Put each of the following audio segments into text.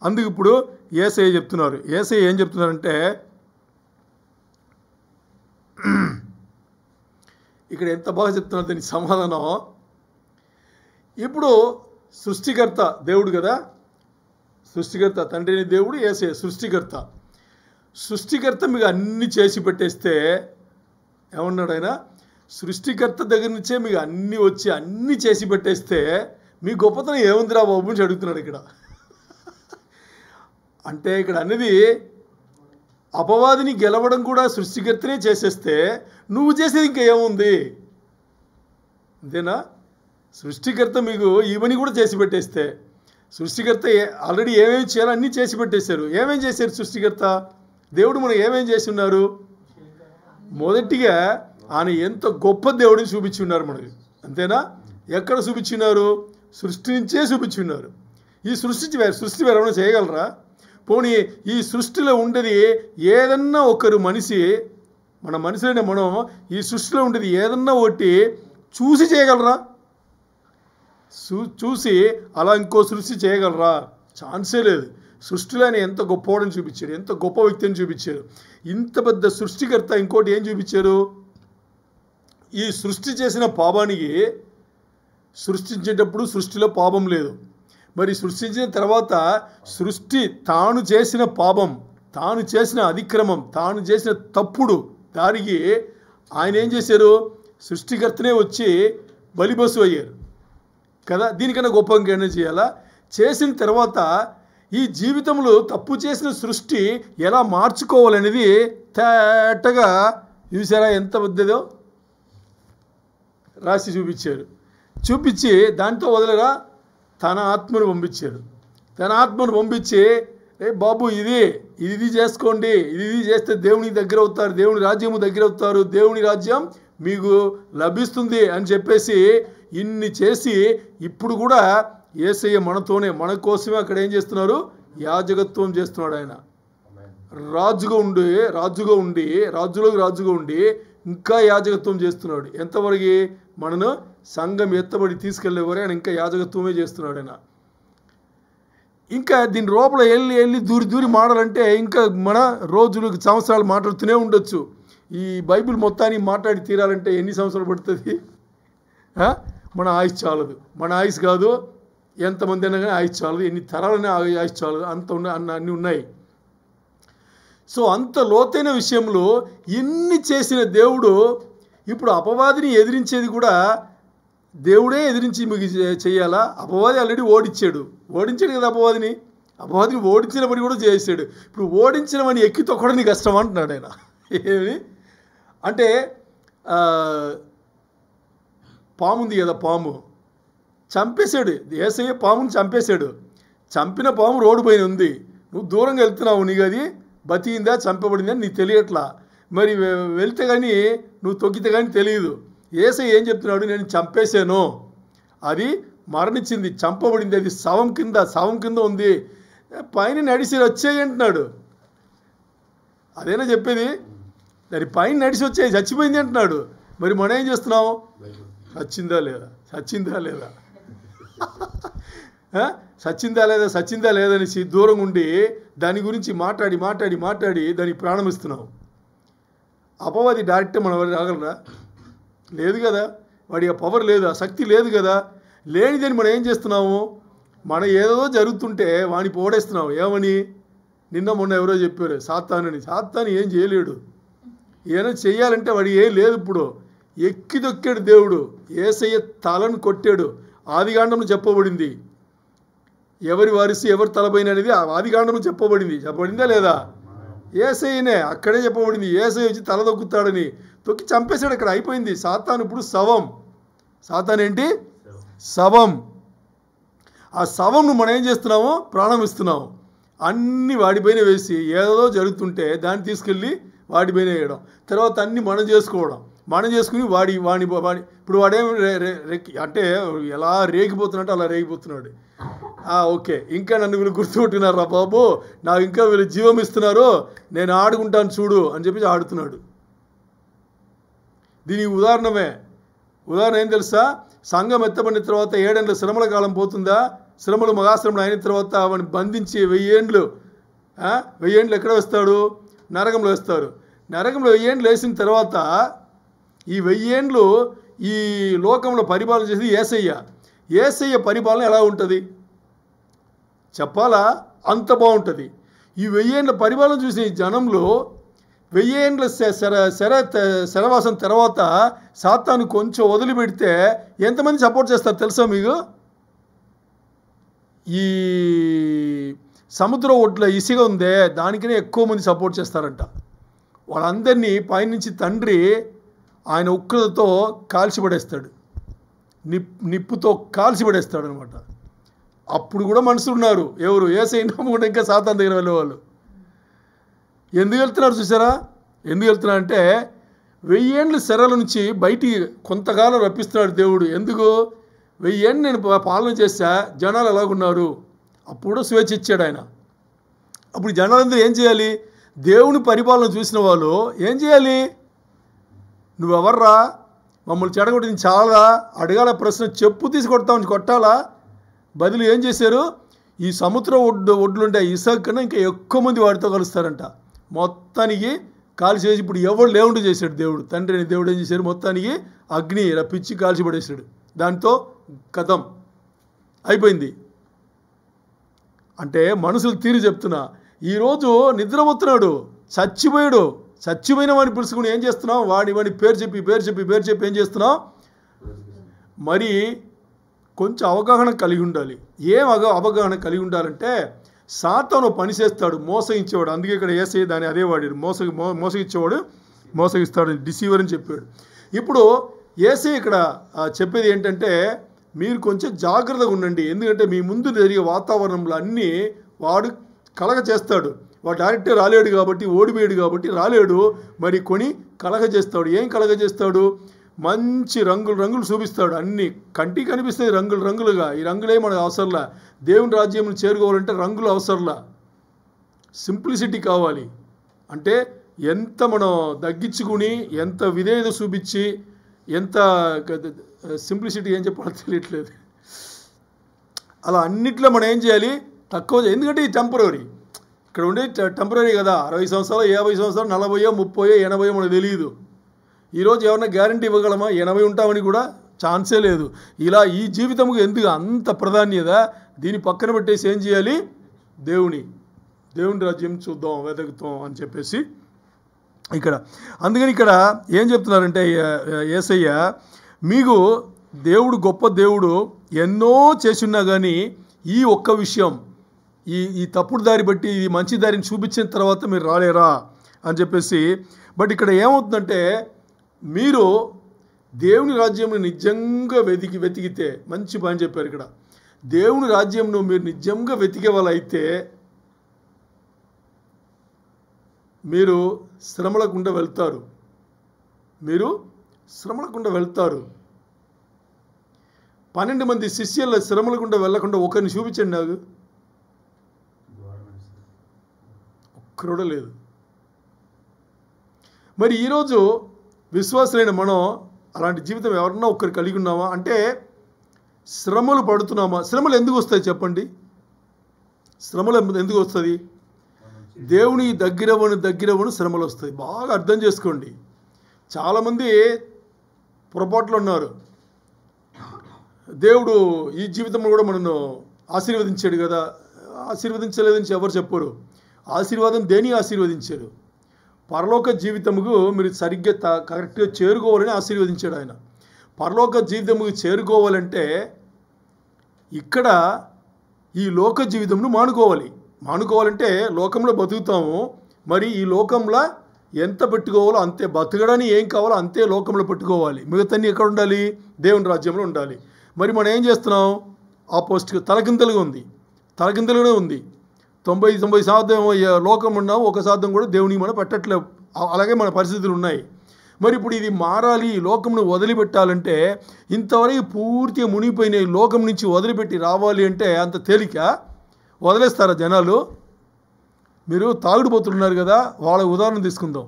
అందుకు ఇప్పుడు యేసయ్య చెప్తున్నారు. యేసయ్య ఏం చెప్తున్నారంటే, ఇక్కడ ఎంత బాగా చెప్తున్నారు దీనికి సమాధానం. ఇప్పుడు సృష్టికర్త దేవుడు కదా, సృష్టికర్త తండ్రిని దేవుడు, యేసయ్య సృష్టికర్త. సృష్టికర్త మీకు అన్నీ చేసి పెట్టేస్తే ఏమన్నాడు ఆయన, సృష్టికర్త దగ్గర నుంచే మీకు అన్నీ వచ్చి అన్నీ చేసి పెట్టేస్తే మీ గొప్పతనం ఏముందిరా బాబు అని అడుగుతున్నాడు ఇక్కడ. అంటే ఇక్కడ అనేది అపవాదిని గెలవడం కూడా సృష్టికర్తనే చేసేస్తే నువ్వు చేసేది ఇంకా ఏముంది, అంతేనా? సృష్టికర్త మీకు ఇవన్నీ కూడా చేసి పెట్టేస్తే, సృష్టికర్త ఆల్రెడీ ఏమేమి చేయాలో అన్నీ చేసి పెట్టేశారు. ఏమేమి చేశారు సృష్టికర్త? దేవుడు మనం ఏమేమి చేసి ఉన్నారు? మొదటిగా ఆయన ఎంత గొప్ప దేవుడిని చూపించి ఉన్నారు మనకి, అంతేనా? ఎక్కడ చూపించున్నారు? సృష్టి నుంచే చూపించున్నారు. ఈ సృష్టి వేరు ఏమైనా చేయగలరా? పోనీ ఈ సృష్టిలో ఉండేది ఏదన్నా ఒకరు మనిషి, మన మనిషిలోనే మనం ఈ సృష్టిలో ఉండేది ఏదన్నా ఒకటి చూసి చేయగలరా? చూసి అలా ఇంకో సృష్టి చేయగలరా? ఛాన్సే లేదు. సృష్టిలో ఆయన ఎంత గొప్పవాడని చూపించాడు, ఎంత గొప్ప వ్యక్తిని చూపించారు. ఇంత పెద్ద సృష్టికర్త ఇంకోటి ఏం చూపించారు? ఈ సృష్టి చేసిన పాపానికి, సృష్టించేటప్పుడు సృష్టిలో పాపం లేదు, మరి సృష్టించిన తర్వాత సృష్టి తాను చేసిన పాపం, తాను చేసిన అతిక్రమం, తాను చేసిన తప్పుడు దానికి ఆయన ఏం చేశారు? సృష్టికర్తనే వచ్చి బలిపశు అయ్యారు కదా. దీనికన్నా గొప్ప ఇంకేమైనా చేయాలా? చేసిన తర్వాత ఈ జీవితంలో తప్పు చేసిన సృష్టి ఎలా మార్చుకోవాలనేది తేటగా చూసారా, ఎంత పెద్దదో రాసి చూపించారు. చూపించి దాంతో వదలరా, తన ఆత్మను పంపించారు. తన ఆత్మను పంపించి, ఏ బాబు ఇది చేసుకోండి, ఇది చేస్తే దేవుని దగ్గర అవుతారు, దేవుని రాజ్యము దగ్గర అవుతారు, దేవుని రాజ్యం మీకు లభిస్తుంది అని చెప్పేసి ఇన్ని చేసి ఇప్పుడు కూడా యేసయ్య మనతోనే, మన కోసమే అక్కడ ఏం చేస్తున్నారు? యాజకత్వం చేస్తున్నాడు. ఆయన రాజుగా ఉండి రాజుగా ఉండి ఇంకా యాజకత్వం చేస్తున్నాడు. ఎంతవరకు? మనను సంఘం ఎత్తబడి తీసుకెళ్లేవరే ఆయన ఇంకా యాజకత్వమే చేస్తున్నాడు. ఆయన ఇంకా దీని లోపల వెళ్ళి దూరి మాడాలంటే ఇంకా మన రోజులు సంవత్సరాలు మాట్లాడుతూనే ఉండొచ్చు. ఈ బైబిల్ మొత్తాన్ని మాట్లాడి తీరాలంటే ఎన్ని సంవత్సరాలు పడుతుంది? మన ఆయుష్ చాలదు. మన ఆయుష్ కాదు, ఎంతమంది అయినా కానీ ఆయుష్ చాలదు, ఎన్ని తరాలనే ఆయుష్ చాలదు, అన్నీ ఉన్నాయి. సో అంత లోతైన విషయంలో ఇన్ని చేసిన దేవుడు ఇప్పుడు అపవాదిని ఎదిరించేది కూడా దేవుడే ఎదిరించి మీకు చేయాలా? అపవాది ఆల్రెడీ ఓడించాడు కదా అపవాదిని ఓడించిన పని కూడా చేసాడు. ఇప్పుడు ఓడించిన పని ఎక్కి తొక్కడం నీకు కష్టం అంటున్నాడు ఆయన. ఏమి అంటే పాము ఉంది కదా, పాము చంపేశాడు. యేసయ్య పాముని చంపేశాడు. చంపిన పాము రోడ్డు పైన ఉంది, నువ్వు దూరంగా వెళ్తున్నావు, నీకు అది బతికిందా చంపబడిందా నీకు తెలియట్లా. మరి వెళ్తే కానీ నువ్వు తొక్కితే కానీ తెలియదు. యేసయ్య ఏం చెప్తున్నాడు? నేను చంపేశాను, అది మరణించింది, చంపబడింది, అది శవం కింద ఉంది, పైన నడిచి వచ్చేయి అంటున్నాడు. అదేనా చెప్పేది? దాని పైన నడిచి వచ్చేయి, చచ్చిపోయింది అంటున్నాడు. మరి మనం ఏం చేస్తున్నావు? సచ్చిందా లేదా సచ్చిందా లేదనేసి దూరంగా ఉండి దాని గురించి మాట్లాడి దానికి ప్రాణం ఇస్తున్నావు. అపవాది డైరెక్ట్ మన వారు రాగలరా? లేదు కదా, వాడి ఆ పవర్ లేదు, ఆ శక్తి లేదు కదా. లేనిదని మనం ఏం చేస్తున్నాము? మనం ఏదో జరుగుతుంటే వాడిని పోడేస్తున్నావు. ఏమని? నిన్న మొన్న ఎవరో చెప్పారు, సాతాను ఏం చేయలేడు, ఏమైనా చెయ్యాలంటే వాడి ఏం లేదు. ఇప్పుడు ఎక్కి దొక్కాడు దేవుడు, యేసయ్య తలను కొట్టాడు. ఆదికాండంలో చెప్పబడింది, ఎవరి వారిసి ఎవరి తలపైన అనేది ఆదికాండంలో చెప్పబడిందా లేదా? యేసయ్యనే అక్కడే చెప్పబడింది. యేసయ్య వచ్చి తల దొక్కుతాడని, తొక్కి చంపేశాడు. అక్కడ అయిపోయింది. సాతాను ఇప్పుడు శవం. సాతాను ఏంటి? శవం. ఆ శవంను మనం ఏం చేస్తున్నాము? ప్రాణం ఇస్తున్నాము. అన్నీ వాడిపైన వేసి ఏదో జరుగుతుంటే దాన్ని తీసుకెళ్ళి వాడిపైన వేయడం, తర్వాత అన్నీ మనం చేసుకుని వాడి ఇప్పుడు వాడేం అంటే ఎలా రేగిపోతున్నట్టు అలా రేగిపోతున్నాడు. ఓకే, ఇంకా నన్ను వీళ్ళు గుర్తుపెట్టుకున్నారా బాబు, నాకు ఇంకా వీళ్ళు జీవం ఇస్తున్నారు, నేను ఆడుకుంటాను చూడు అని చెప్పి ఆడుతున్నాడు. దీనికి ఉదాహరణ ఏం తెలుసా? సంఘం ఎత్తబడిన తర్వాత 7 ఏళ్ళ శ్రమల కాలం పోతుందా? శ్రమలు మహాశ్రమలు అయిన తర్వాత వాడిని బంధించి 1000 ఏండ్లు 1000 ఏండ్లు ఎక్కడ వేస్తాడు? నరకంలో వేస్తారు. నరకంలో 1000 ఏండ్లు వేసిన తర్వాత ఈ 1000 ఏండ్లు ఈ లోకంలో పరిపాలన చేసి యేసయ్య పరిపాలన ఎలా ఉంటుంది చెప్పాలా? అంత బాగుంటుంది. ఈ 1000 ఏండ్ల పరిపాలన చూసిన ఈ జనంలో 1000 ఏండ్ల శరవాసం తర్వాత సాతాను కొంచెం వదిలిపెడితే ఎంతమంది సపోర్ట్ చేస్తారు తెలుసా మీకు? ఈ సముద్ర ఒడ్ల ఇసుక ఉందే దానికనే ఎక్కువ మంది సపోర్ట్ చేస్తారంట. వాళ్ళందరినీ పైనుంచి తండ్రి ఆయన ఉక్కులతో కాల్చిపడేస్తాడు, నిప్పుతో కాల్చిపడేస్తాడు అనమాట. అప్పుడు కూడా మనుషులు ఉన్నారు. ఎవరు? యేసయ్య నమ్ముకుంటే ఇంకా సాతాను దగ్గర వెళ్ళేవాళ్ళు. ఎందుకు వెళ్తున్నారు చూసారా? ఎందుకు వెళ్తున్నారు అంటే 1000 ఏండ్ల శరల నుంచి బయటికి కొంతకాలం రప్పిస్తున్నాడు దేవుడు. ఎందుకు? 1000 ఏండ్లు నేను పాలన చేశా, జనాలు ఎలాగున్నారు? అప్పుడు స్వేచ్ఛ ఇచ్చాడు ఆయన. అప్పుడు జనాలందరూ ఏం చేయాలి? దేవుని పరిపాలన చూసిన వాళ్ళు ఏం చేయాలి? నువ్వెవర్రా? మమ్మల్ని చెడగొట్టింది చాలా అడగాల ప్రశ్న, చెప్పు తీసి కొట్టాలా? బదులు ఏం చేశారు? ఈ సముద్రం ఒడ్లుంటే ఇసుక కన్నా ఇంకా ఎక్కువ మంది వాడితో కలుస్తారంట. మొత్తానికి కాల్చేసి ఇప్పుడు ఎవరు లేకుండా చేశాడు దేవుడు. తండ్రి అని దేవుడు ఏం చేశాడు? మొత్తానికి అగ్ని రప్పించి కాల్చిపడేశాడు. దాంతో కథం అయిపోయింది. అంటే మనుషులు తీరు చెప్తున్నా. ఈరోజు నిద్రపోతున్నాడు, చచ్చిపోయిన వాడిని పిలుచుకుని ఏం చేస్తున్నాం? వాడి పేరు చెప్పి ఏం చేస్తున్నాం? మరి కొంచెం అవగాహన కలిగి ఉండాలి. ఏం అవగాహన కలిగి ఉండాలంటే సాతాను పని చేస్తాడు, మోసగించేవాడు. అందుకే ఇక్కడ యేసయ్య దాన్ని అదే వాడాడు, మోసగించేవాడు, మోసగిస్తాడు, డిసీవర్ అని చెప్పాడు. ఇప్పుడు యేసయ్య ఇక్కడ చెప్పేది ఏంటంటే మీరు కొంచెం జాగ్రత్తగా ఉండండి. ఎందుకంటే మీ ముందు జరిగే వాతావరణంలో అన్నీ వాడు కలగ చేస్తాడు. వాడు డైరెక్ట్గా రాలేడు కాబట్టి, ఓడిపోయాడు కాబట్టి రాలేడు. మరి కొని కలగ చేస్తాడు. ఏం కలగ చేస్తాడు? మంచి రంగులు చూపిస్తాడు. అన్నీ కంటికి కనిపిస్తాయి రంగులుగా. ఈ రంగులే మనకు అవసరంలా. దేవుని రాజ్యం చేరుకోవాలంటే రంగులు అవసరంలా, సింప్లిసిటీ కావాలి. అంటే ఎంత మనం తగ్గించుకుని, ఎంత విధేయత చూపించి, ఎంత సింప్లిసిటీ ఏం చెప్పాలో తెలియట్లేదు. అలా అన్నిట్లో మనం ఏం చేయాలి? తక్కువ. ఎందుకంటే ఇది టెంపరరీ. ఇక్కడ ఉండే టెంపరరీ కదా. 60 సంవత్సరాలు, 50 సంవత్సరాలు, 40, 30, 80 మనకు తెలియదు. ఈరోజు ఎవరన్నా గ్యారంటీ ఇవ్వగలమా? 80 ఉంటామని కూడా ఛాన్సే లేదు. ఇలా ఈ జీవితంకు ఎందుకు అంత ప్రాధాన్యత? దీన్ని పక్కన పెట్టేసి ఏం చేయాలి? దేవుని రాజ్యం చూద్దాం, వెతుకుతాం అని చెప్పేసి అందుకని ఇక్కడ ఏం చెప్తున్నారంటే యేసయ్య, మీకు దేవుడు గొప్ప దేవుడు ఎన్నో చేసున్నా కానీ ఈ ఒక్క విషయం, ఈ తప్పుడు దారి బట్టి ఈ మంచి దారిని చూపించిన తర్వాత మీరు రాలేరా అని చెప్పేసి. బట్ ఇక్కడ ఏమవుతుందంటే మీరు దేవుని రాజ్యంను నిజంగా వెతికితే, మంచి పని చెప్పారు ఇక్కడ, దేవుని రాజ్యంను మీరు నిజంగా వెతికే వాళ్ళు అయితే మీరు శ్రమల గుండా వెళ్తారు. 12 మంది శిష్యుల శ్రమల గుండా వెళ్ళకుండా ఒకరిని చూపించండి నాకు. ఒక్కరు లేదు. మరి ఈరోజు విశ్వాసులైన మనం అలాంటి జీవితం ఎవరన్నా ఒక్కరు కలిగి ఉన్నామా? అంటే శ్రమలు పడుతున్నామా? శ్రమలు ఎందుకు వస్తాయి చెప్పండి? శ్రమలు ఎందుకు వస్తుంది? దేవుని దగ్గరవను శ్రమలు వస్తాయి. బాగా అర్థం చేసుకోండి. చాలామంది పొరపాట్లు ఉన్నారు. దేవుడు ఈ జీవితంలో కూడా మనను ఆశీర్వదించాడు కదా. ఆశీర్వదించలేదని ఎవరు చెప్పరు. ఆశీర్వాదం దేని ఆశీర్వదించాడు? పరలోక జీవితముకు మీరు సరిగ్గా కరెక్ట్గా చేరుకోవాలని ఆశీర్వదించాడు ఆయన. పరలోక జీవితముకు చేరుకోవాలంటే ఇక్కడ ఈ లోక జీవితంను మానుకోవాలంటే లోకంలో బతుకుతాము. మరి ఈ లోకంలో ఎంత పెట్టుకోవాలో అంతే, బతకడానికి ఏం కావాలో అంతే లోకంలో పెట్టుకోవాలి. మిగతాన్ని ఎక్కడ ఉండాలి? దేవుని రాజ్యంలో ఉండాలి. మరి మనం ఏం చేస్తున్నాం? ఆపోజిట్గా తలకింతలుగానే ఉంది. 90% లోకం ఉన్నాం, 1% కూడా దేవునికి మనం పెట్టట్లేదు. అలాగే మన పరిస్థితులు ఉన్నాయి. మరి ఇప్పుడు ఇది మారాలి, ఈ లోకంను వదిలిపెట్టాలంటే ఇంతవరకు పూర్తిగా మునిగిపోయిన ఈ లోకం నుంచి వదిలిపెట్టి రావాలి అంటే అంత తేలిక? వదిలేస్తారా జనాలు? మీరు తాగుడుపోతున్నారు కదా, వాళ్ళ ఉదాహరణ తీసుకుందాం.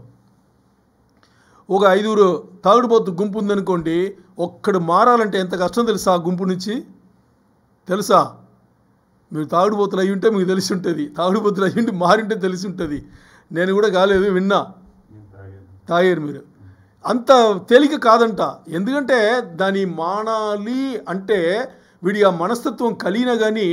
ఒక 5 తాగుడుపోతు గుంపు ఉందనుకోండి, ఒక్కడు మారాలంటే ఎంత కష్టం తెలుసా? ఆ గుంపు నుంచి తెలుసా? మీరు తాగుడుపోతులు అయ్యి ఉంటే మీకు తెలిసి ఉంటుంది, తాగుడుపోతులు అయ్యి ఉంటే మారింటే తెలిసి ఉంటుంది. నేను కూడా కాలేదు, విన్నా, తాగారు మీరు. అంత తేలిక కాదంట. ఎందుకంటే దాన్ని మానాలి అంటే వీడి ఆ మనస్తత్వం కలిగినా కానీ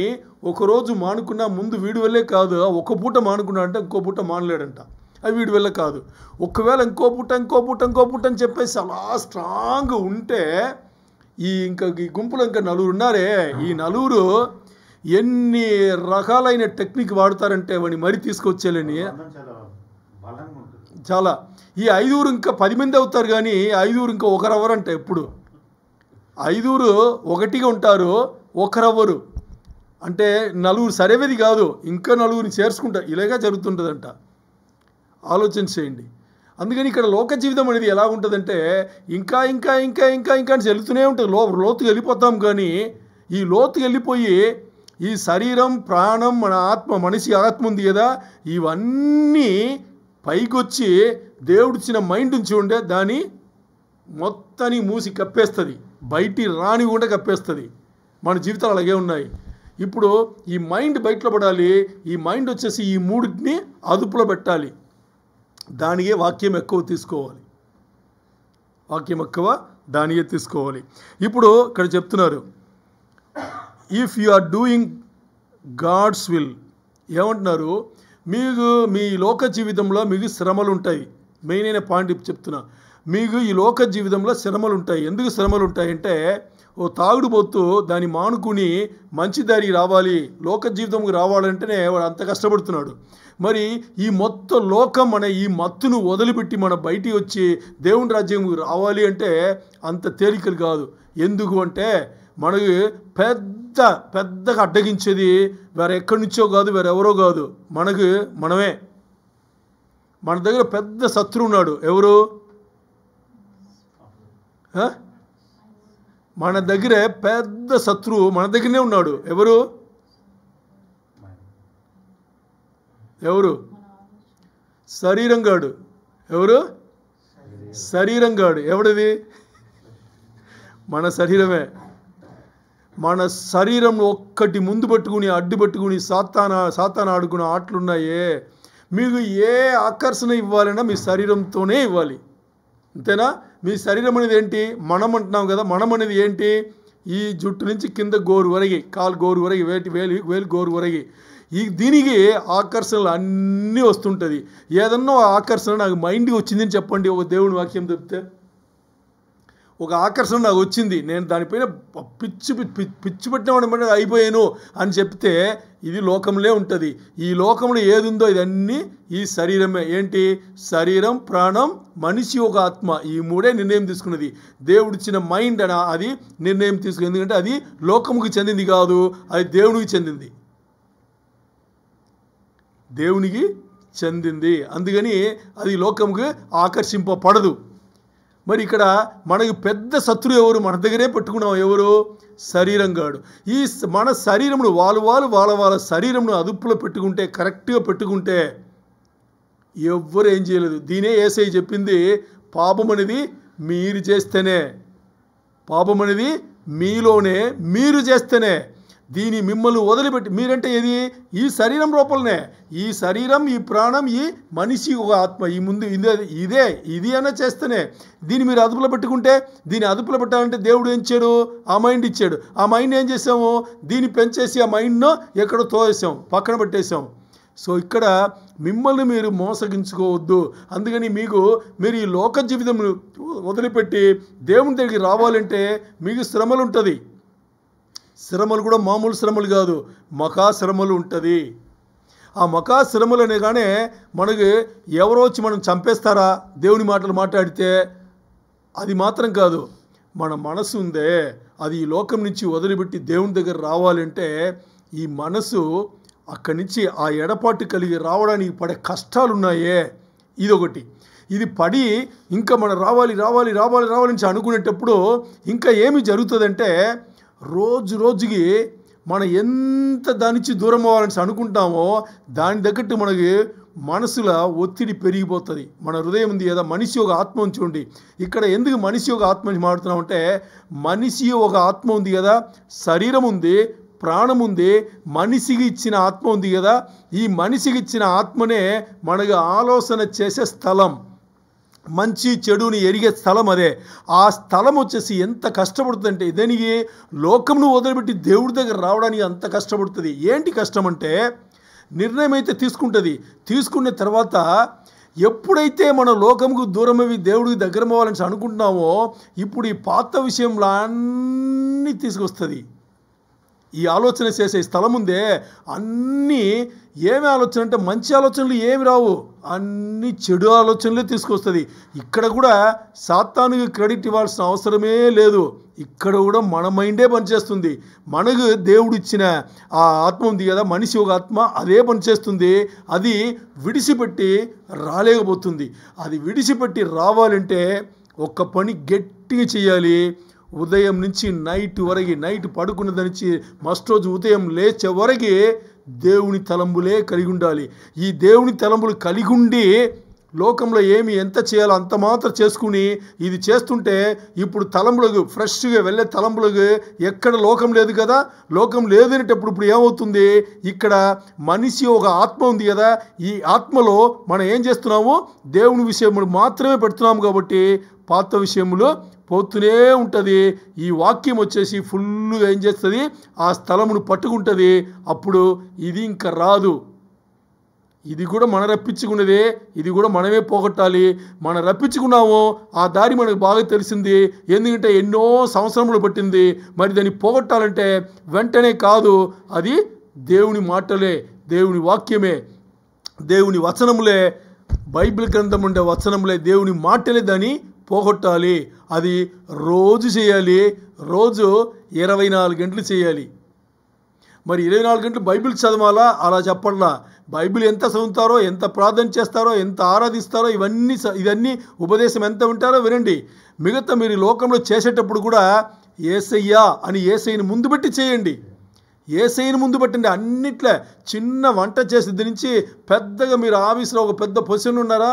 ఒకరోజు మానుకున్నా ముందు వీడి వల్లే కాదు, ఒక పూట మానుకున్నా అంటే ఇంకో పూట మానలేడంట, అది వీడి వల్ల కాదు. ఒకవేళ ఇంకో పూట అని చెప్పేసి అలా స్ట్రాంగ్ ఉంటే ఇంకా ఈ గుంపులో ఇంకా నలుగురు ఉన్నారే, ఈ నలుగురు ఎన్ని రకాలైన టెక్నిక్ వాడతారంటే వాడిని మరీ తీసుకొచ్చేయాలని. చాలా ఈ 5 ఇంకా 10 మంది అవుతారు, కానీ 5 ఇంకా ఒకరవ్వరంట. ఎప్పుడు 5 ఒకటిగా ఉంటారు, ఒకరవ్వరు. అంటే నలుగురు సరేవేది కాదు, ఇంకా నలుగురిని చేర్చుకుంటారు. ఇలాగా జరుగుతుంటుందంట. ఆలోచన చేయండి. అందుకని ఇక్కడ లోక జీవితం అనేది ఎలా ఉంటుందంటే ఇంకా అని చెల్లుతూనే ఉంటుంది. లోతుకి వెళ్ళిపోతాం. కానీ ఈ లోతుకి వెళ్ళిపోయి ఈ శరీరం, ప్రాణం, మన ఆత్మ, మనిషి ఆత్మ ఉంది కదా, ఇవన్నీ పైకొచ్చి దేవుడిచ్చిన మైండ్ నుంచి ఉండే దాన్ని మొత్తాన్ని మూసి కప్పేస్తుంది, బయటి రాని కూడా కప్పేస్తుంది. మన జీవితాలు అలాగే ఉన్నాయి. ఇప్పుడు ఈ మైండ్ బయటలో పడాలి. ఈ మైండ్ వచ్చేసి ఈ మూడింటిని అదుపులో పెట్టాలి. దానికే వాక్యం ఎక్కువ తీసుకోవాలి, దానికే తీసుకోవాలి. ఇప్పుడు ఇక్కడ చెప్తున్నారు, if you are doing God's will, ఏమంటున్నారు, మీకు మీ లోక జీవితంలో మీకు శ్రమలు ఉంటాయి. మెయిన్ అయిన పాయింట్ చెప్తున్నా, మీకు ఈ లోక జీవితంలో శ్రమలు ఉంటాయి. ఎందుకు శ్రమలు ఉంటాయంటే, ఓ తాగుడుపోతూ దాన్ని మానుకుని మంచి దారికి రావాలి, లోక జీవితంకి రావాలంటేనే వాడు అంత కష్టపడుతున్నాడు. మరి ఈ మొత్తం లోకం మన ఈ మత్తును వదిలిపెట్టి మన బయటికి వచ్చి దేవుని రాజ్యంకి రావాలి అంటే అంత తేలికలు కాదు. ఎందుకు అంటే మనకి పెద్దగా అడ్డగించేది వేరే ఎక్కడి నుంచో కాదు, వేరెవరో కాదు, మనమే. మన దగ్గర పెద్ద శత్రువు ఉన్నాడు. ఎవరు? మన దగ్గర పెద్ద శత్రువు మన దగ్గరనే ఉన్నాడు. ఎవరు? శరీరంగాడు. ఎవరు? శరీరంగాడు. ఎవడిది? మన శరీరమే. మన శరీరం ఒక్కటి ముందు పట్టుకుని అడ్డు పట్టుకుని సాతాన ఆడుకునే ఆటలున్నాయే. మీకు ఏ ఆకర్షణ ఇవ్వాలన్నా మీ శరీరంతోనే ఇవ్వాలి, అంతేనా? మీ శరీరం అనేది ఏంటి? మనం అంటున్నాం కదా. మనం అనేది ఏంటి? ఈ జుట్టు నుంచి కింద గోరు వరగి, కాలు గోరు వరగి, వేలు గోరు వరగి, దీనికి ఆకర్షణలు అన్నీ వస్తుంటుంది. ఏదన్నా ఆకర్షణ నాకు మైండ్కి వచ్చిందని చెప్పండి, ఒక దేవుని వాక్యం చెప్తే. ఒక ఆకర్షణ నాకు వచ్చింది, నేను దానిపైన పిచ్చి పెట్టిన అయిపోయాను అని చెప్తే ఇది లోకంలో ఉంటుంది. ఈ లోకంలో ఏది ఉందో ఇదన్నీ ఈ శరీరమే. ఏంటి? శరీరం, ప్రాణం, మనిషి, ఒక ఆత్మ. ఈ మూడే నిర్ణయం తీసుకున్నది. దేవుడిచ్చిన మైండ్ అని అది నిర్ణయం తీసుకుని. ఎందుకంటే అది లోకముకి చెందింది కాదు, అది దేవునికి చెందింది. అందుకని అది లోకముకి ఆకర్షింపబడదు. మరి ఇక్కడ మనకి పెద్ద శత్రువు ఎవరు? మన దగ్గరే పెట్టుకున్నాం. ఎవరు? శరీరంగాడు. ఈ మన శరీరమును వాళ్ళ శరీరమును అదుపులో పెట్టుకుంటే, కరెక్ట్గా పెట్టుకుంటే ఎవ్వరు ఏం చేయలేదు. దీనే యేసయ్య చెప్పింది, పాపం అనేది మీరు చేస్తేనే, పాపం అనేది మీలోనే మీరు చేస్తేనే, దీని మిమ్మల్ని వదిలిపెట్టి, మీరంటే ఏది? ఈ శరీరం లోపలనే. ఈ శరీరం, ఈ ప్రాణం, ఈ మనిషి, ఒక ఆత్మ, ఈ ముందు ఇది అనే చేస్తేనే దీన్ని మీరు అదుపులో పెట్టుకుంటే, దీన్ని అదుపులో పెట్టాలంటే దేవుడు ఏం ఇచ్చాడు? ఆ మైండ్ ఇచ్చాడు. ఆ మైండ్ ఏం చేసాము? దీన్ని పెంచేసి ఆ మైండ్ను ఎక్కడో తోసేసాం, పక్కన పెట్టేసాం. సో ఇక్కడ మిమ్మల్ని మీరు మోసగించుకోవద్దు. అందుకని మీరు ఈ లోక జీవితం వదిలిపెట్టి దేవుని దగ్గరికి రావాలంటే మీకు శ్రమలు ఉంటుంది. శ్రమలు కూడా మామూలు శ్రమలు కాదు, మకా శ్రమలు ఉంటుంది. ఆ మకా శ్రమలు అనగానే మనకి ఎవరో వచ్చి మనం చంపేస్తారా దేవుని మాటలు మాట్లాడితే? అది మాత్రం కాదు, మన మనసు ఉందే, అది ఈ లోకం నుంచి వదిలిపెట్టి దేవుని దగ్గర రావాలంటే ఈ మనసు అక్కడి నుంచి ఆ ఎడపాటు కలిగి రావడానికి పడే కష్టాలు ఉన్నాయే, ఇదొకటి. ఇది పడి ఇంకా మనం రావాలి నుంచి అనుకునేటప్పుడు ఇంకా ఏమి జరుగుతుందంటే, రోజుకి మనం ఎంత దాని నుంచి దూరం అవ్వాలని అనుకుంటామో దాని తగ్గట్టు మనకి మనసులో ఒత్తిడి పెరిగిపోతుంది. మన హృదయం ఉంది కదా, మనిషి ఒక ఆత్మ ఉంచుకోండి. ఇక్కడ ఎందుకు మనిషి ఒక ఆత్మ నుంచి మాట్లాడుతున్నామంటే, మనిషి ఒక ఆత్మ ఉంది కదా, శరీరం ఉంది, ప్రాణం ఉంది, మనిషికి ఇచ్చిన ఆత్మ ఉంది కదా, ఈ మనిషికి ఇచ్చిన ఆత్మనే మనకు ఆలోచన చేసే స్థలం, మంచి చెడుని ఎరిగే స్థలం అదే. ఆ స్థలం వచ్చేసి ఎంత కష్టపడుతుందంటే, దానికి లోకంను వదిలిపెట్టి దేవుడి దగ్గర రావడానికి అంత కష్టపడుతుంది. ఏంటి కష్టం అంటే, నిర్ణయం అయితే తీసుకుంటుంది. తీసుకున్న తర్వాత ఎప్పుడైతే మన లోకంకు దూరమవి దేవుడికి దగ్గర అవ్వాలని అనుకుంటున్నామో, ఇప్పుడు ఈ పాత విషయంలో అన్నీ తీసుకొస్తుంది. ఈ ఆలోచన చేసే స్థలం ఉందే, అన్నీ ఏమి ఆలోచన అంటే మంచి ఆలోచనలు ఏమి రావు, అన్ని చెడు ఆలోచనలే తీసుకొస్తుంది. ఇక్కడ కూడా సాతానుకి క్రెడిట్ ఇవ్వాల్సిన అవసరమే లేదు. ఇక్కడ కూడా మన మైండే పనిచేస్తుంది. మనకు దేవుడు ఇచ్చిన ఆ ఆత్మ ఉంది కదా, మనిషి ఒక ఆత్మ, అదే పనిచేస్తుంది. అది విడిచిపెట్టి రాలేకపోతుంది. అది విడిచిపెట్టి రావాలంటే ఒక్క పని గట్టిగా చేయాలి. ఉదయం నుంచి నైట్ వరకు, నైట్ పడుకున్నది నుంచి మస్ట్ రోజు ఉదయం లేచే వరకు దేవుని తలంబులే కలిగి ఉండాలి. ఈ దేవుని తలంబులు కలిగి ఉండి లోకంలో ఏమి ఎంత చేయాలో అంత మాత్రం చేసుకుని ఇది చేస్తుంటే, ఇప్పుడు తలంబులకు ఫ్రెష్గా వెళ్ళే తలంబులకు ఎక్కడ లోకం లేదు కదా, లోకం లేదనేటప్పుడు ఇప్పుడు ఏమవుతుంది, ఇక్కడ మనిషి ఒక ఆత్మ ఉంది కదా, ఈ ఆత్మలో మనం ఏం చేస్తున్నాము, దేవుని విషయములు మాత్రమే పెడుతున్నాము. కాబట్టి పాత విషయములు పోతూనే ఉంటుంది. ఈ వాక్యం వచ్చేసి ఫుల్గా ఏం చేస్తుంది, ఆ స్థలమును పట్టుకుంటుంది. అప్పుడు ఇది ఇంకా రాదు. ఇది కూడా మనం రప్పించుకున్నదే, ఇది కూడా మనమే పోగొట్టాలి. మనం రప్పించుకున్నాము, ఆ దారి మనకు బాగా తెలిసింది. ఎందుకంటే ఎన్నో సంవత్సరములు పట్టింది. మరి దాన్ని పోగొట్టాలంటే వెంటనే కాదు, అది దేవుని మాటలే, దేవుని వాక్యమే, దేవుని వచనములే, బైబిల్ గ్రంథం ఉండే వచనములే, దేవుని మాటలే దాన్ని పోగొట్టాలి. అది రోజు చేయాలి. రోజు 24 గంటలు చేయాలి. మరి 24 గంటలు బైబిల్ చదవాలా అలా చెప్పట్లా. బైబిల్ ఎంత చదువుతారో, ఎంత ప్రార్థన చేస్తారో, ఎంత ఆరాధిస్తారో, ఇవన్నీ ఉపదేశం ఎంత వింటారో వినండి. మిగతా మీరు లోకంలో చేసేటప్పుడు కూడా యేసయ్యా అని యేసయ్యని ముందు పెట్టి చేయండి. యేసయ్యని ముందు పెట్టండి. అన్నిట్లే చిన్న వంట చేసేది నుంచి పెద్దగా మీరు ఆఫీస్లో ఒక పెద్ద పొజిషన్ ఉన్నారా,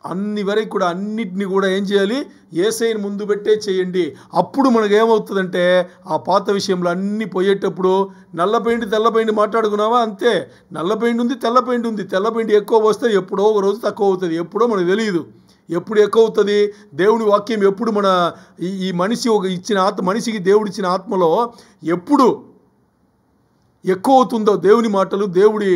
అన్ని వరకు కూడా అన్నిటిని కూడా ఏం చేయాలి, యేసయ్యని ముందు పెట్టే చేయండి. అప్పుడు మనకు ఏమవుతుందంటే, ఆ పాత విషయంలో అన్నీ పోయేటప్పుడు నల్ల పెయింట్ తెల్ల పెయింట్ మాట్లాడుకున్నావా, అంతే. నల్ల పెయింట్ ఉంది, తెల్ల పెయింట్ ఉంది. తెల్ల పెయింట్ ఎక్కువ వస్తే ఎప్పుడో ఒక రోజు తక్కువ అవుతుంది, ఎప్పుడో మనకు తెలియదు. ఎప్పుడు ఎక్కువ అవుతుంది, దేవుని వాక్యం ఎప్పుడు మన ఈ మనిషి ఒక ఇచ్చిన ఆత్మ, మనిషికి దేవుడు ఇచ్చిన ఆత్మలో ఎప్పుడు ఎక్కువ అవుతుందో దేవుని మాటలు, దేవుడి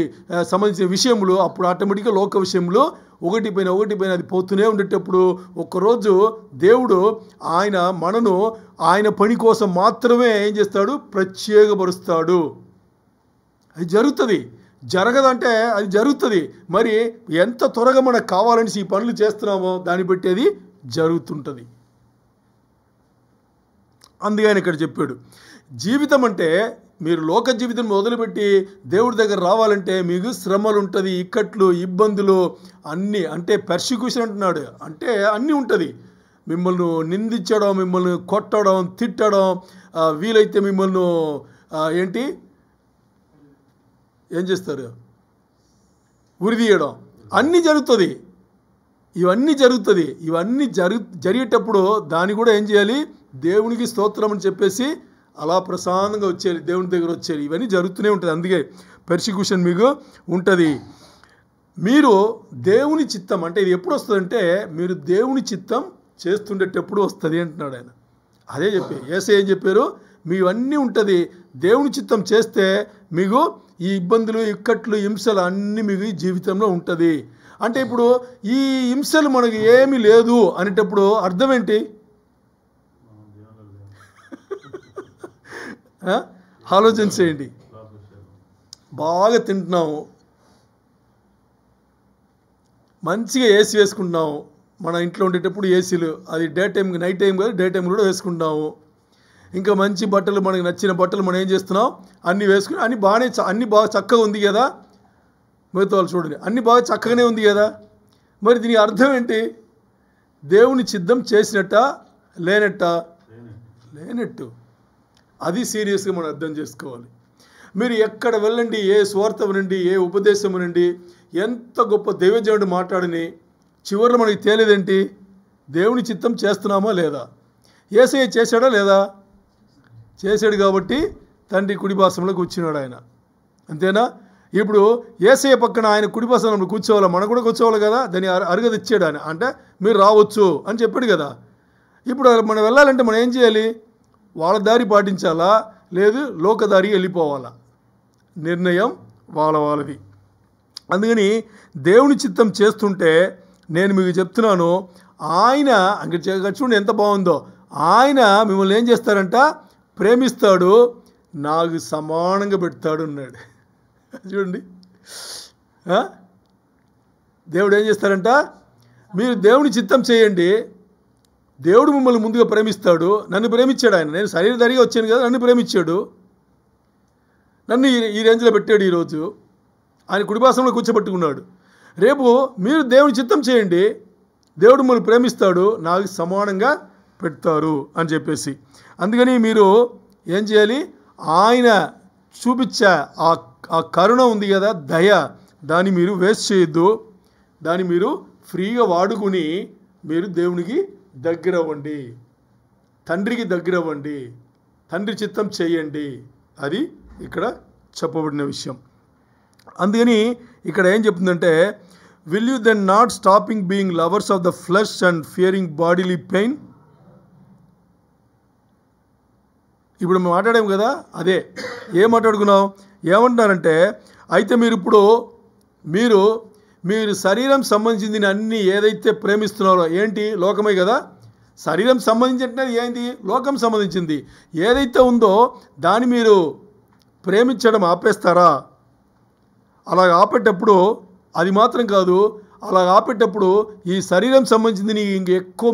సంబంధించిన విషయములు, అప్పుడు ఆటోమేటిక్గా లోక విషయంలో ఒకటి పైన అది పోతూనే ఉండేటప్పుడు ఒకరోజు దేవుడు మనను ఆయన పని కోసం మాత్రమే ఏం చేస్తాడు, ప్రత్యేకపరుస్తాడు. అది జరుగుతుంది. జరగదంటే అది జరుగుతుంది. మరి ఎంత త్వరగా మనకు కావాలని ఈ పనులు చేస్తున్నామో దాన్ని బట్టి అది జరుగుతుంటుంది. అందుకని ఇక్కడ చెప్పాడు, జీవితం అంటే మీరు లోక జీవితం మొదలుపెట్టి దేవుడి దగ్గర రావాలంటే మీకు శ్రమలు ఉంటుంది, ఇక్కట్లు, ఇబ్బందులు అన్నీ. అంటే పర్సిక్యూషన్ అంటున్నాడు, అంటే అన్నీ ఉంటుంది. మిమ్మల్ని నిందించడం, మిమ్మల్ని కొట్టడం, తిట్టడం, వీలైతే మిమ్మల్ని ఏం చేస్తారు, ఉరిదీయడం, అన్నీ జరుగుతుంది. ఇవన్నీ జరిగేటప్పుడు దాన్ని కూడా ఏం చేయాలి, దేవునికి స్తోత్రం అని చెప్పేసి అలా ప్రశాంతంగా వచ్చేయాలి, దేవుని దగ్గర వచ్చేయాలి. ఇవన్నీ జరుగుతూనే ఉంటుంది. అందుకే పర్సిక్యూషన్ మీకు ఉంటుంది. మీరు దేవుని చిత్తం అంటే ఇది ఎప్పుడు వస్తుందంటే, మీరు దేవుని చిత్తం చేస్తుండేటప్పుడు వస్తుంది అంటున్నాడు ఆయన. అదే యేసయ్య ఏం చెప్పారు, మీవన్నీ ఉంటుంది. దేవుని చిత్తం చేస్తే మీకు ఈ ఇబ్బందులు, ఇక్కట్లు, హింసలు అన్నీ మీకు ఈ జీవితంలో ఉంటుంది. అంటే ఇప్పుడు ఈ హింసలు మనకు ఏమీ లేదు అనేటప్పుడు అర్థం ఏంటి, ఆలోచన చేయండి. బాగా తింటున్నాము, మంచిగా ఏసీ వేసుకుంటున్నాము. మన ఇంట్లో ఉండేటప్పుడు ఏసీలు, అది డే టైం, నైట్ టైం కాదు, డే టైం కూడా వేసుకుంటున్నాము. ఇంకా మంచి బట్టలు, మనకు నచ్చిన బట్టలు మనం ఏం చేస్తున్నాం, అన్నీ వేసుకుని అన్నీ బాగా చక్కగా ఉంది కదా. మిగతా వాళ్ళు చూడండి, అన్నీ బాగా చక్కగానే ఉంది కదా. మరి దీనికి అర్థం ఏంటి, దేవుని చిత్తం చేసినట్ట లేనట్టు. అది సీరియస్గా మనం అర్థం చేసుకోవాలి. మీరు ఎక్కడ వెళ్ళండి, ఏ స్వార్థం నుండి, ఏ ఉపదేశం నుండి, ఎంత గొప్ప దైవజనుడు మాట్లాడని చివరిలో మనకి తేలేదేంటి, దేవుని చిత్తం చేస్తున్నామా లేదా. యేసయ్య చేశాడా లేదా, చేశాడు. కాబట్టి తండ్రి కుడిపాసంలో కూర్చున్నాడు ఆయన. అంతేనా? ఇప్పుడు యేసయ్య పక్కన ఆయన కుడిపాసంలో కూర్చోవాలి, మనం కూడా కూర్చోవాలి కదా. దాన్ని అరుగదిచ్చాడు ఆయన. అంటే మీరు రావచ్చు అని చెప్పాడు కదా. ఇప్పుడు మనం వెళ్ళాలంటే మనం ఏం చేయాలి? వాళ్ళ దారి పాటించాలా, లేదు లోకదారి వెళ్ళిపోవాలా? నిర్ణయం వాళ్ళది. అందుకని దేవుని చిత్తం చేస్తుంటే నేను మీకు చెప్తున్నాను, ఆయన అక్కడ చూడండి ఎంత బాగుందో. ఆయన మిమ్మల్ని ఏం చేస్తారంట? ప్రేమిస్తాడు, నాకు సమానంగా పెడతాడు అన్నాడు. చూడండి, దేవుడు ఏం చేస్తారంట? మీరు దేవుని చిత్తం చేయండి, దేవుడు మిమ్మల్ని ముందుగా ప్రేమిస్తాడు. నన్ను ప్రేమించాడు ఆయన. నేను శరీరధారిగా వచ్చాను కదా, నన్ను ప్రేమించాడు, నన్ను ఈ రేంజ్లో పెట్టాడు. ఈరోజు ఆయన కుడిపాసంలో కూర్చోబెట్టుకున్నాడు. రేపు మీరు దేవుని చిత్తం చేయండి, దేవుడు మిమ్మల్ని ప్రేమిస్తాడు, నాకు సమానంగా పెడతారు అని చెప్పేసి. అందుకని మీరు ఏం చేయాలి? ఆయన చూపించే ఆ కరుణ ఉంది కదా, దయ, దాన్ని మీరు వేస్ట్ చేయొద్దు. దాన్ని మీరు ఫ్రీగా వాడుకుని మీరు దేవునికి దగ్గర అవ్వండి, తండ్రికి దగ్గర అవ్వండి, తండ్రి చిత్తం చేయండి. అది ఇక్కడ చెప్పబడిన విషయం. అందుకని ఇక్కడ ఏం చెప్తుందంటే, will you then not stopping being lovers of the flesh and fearing bodily pain. ఇప్పుడు మేము మాట్లాడాము కదా, అదే ఏం మాట్లాడుకున్నాం? ఏమంటున్నారంటే, అయితే మీరు ఇప్పుడు మీరు శరీరం సంబంధించింది అన్నీ ఏదైతే ప్రేమిస్తున్నారో, ఏంటి? లోకమే కదా. శరీరం సంబంధించిన ఏంటి? లోకం సంబంధించింది. ఏదైతే ఉందో దాన్ని మీరు ప్రేమించడం ఆపేస్తారా? అలా ఆపేటప్పుడు అది మాత్రం కాదు, అలా ఆపేటప్పుడు ఈ శరీరం సంబంధించింది ఇంకెక్కువ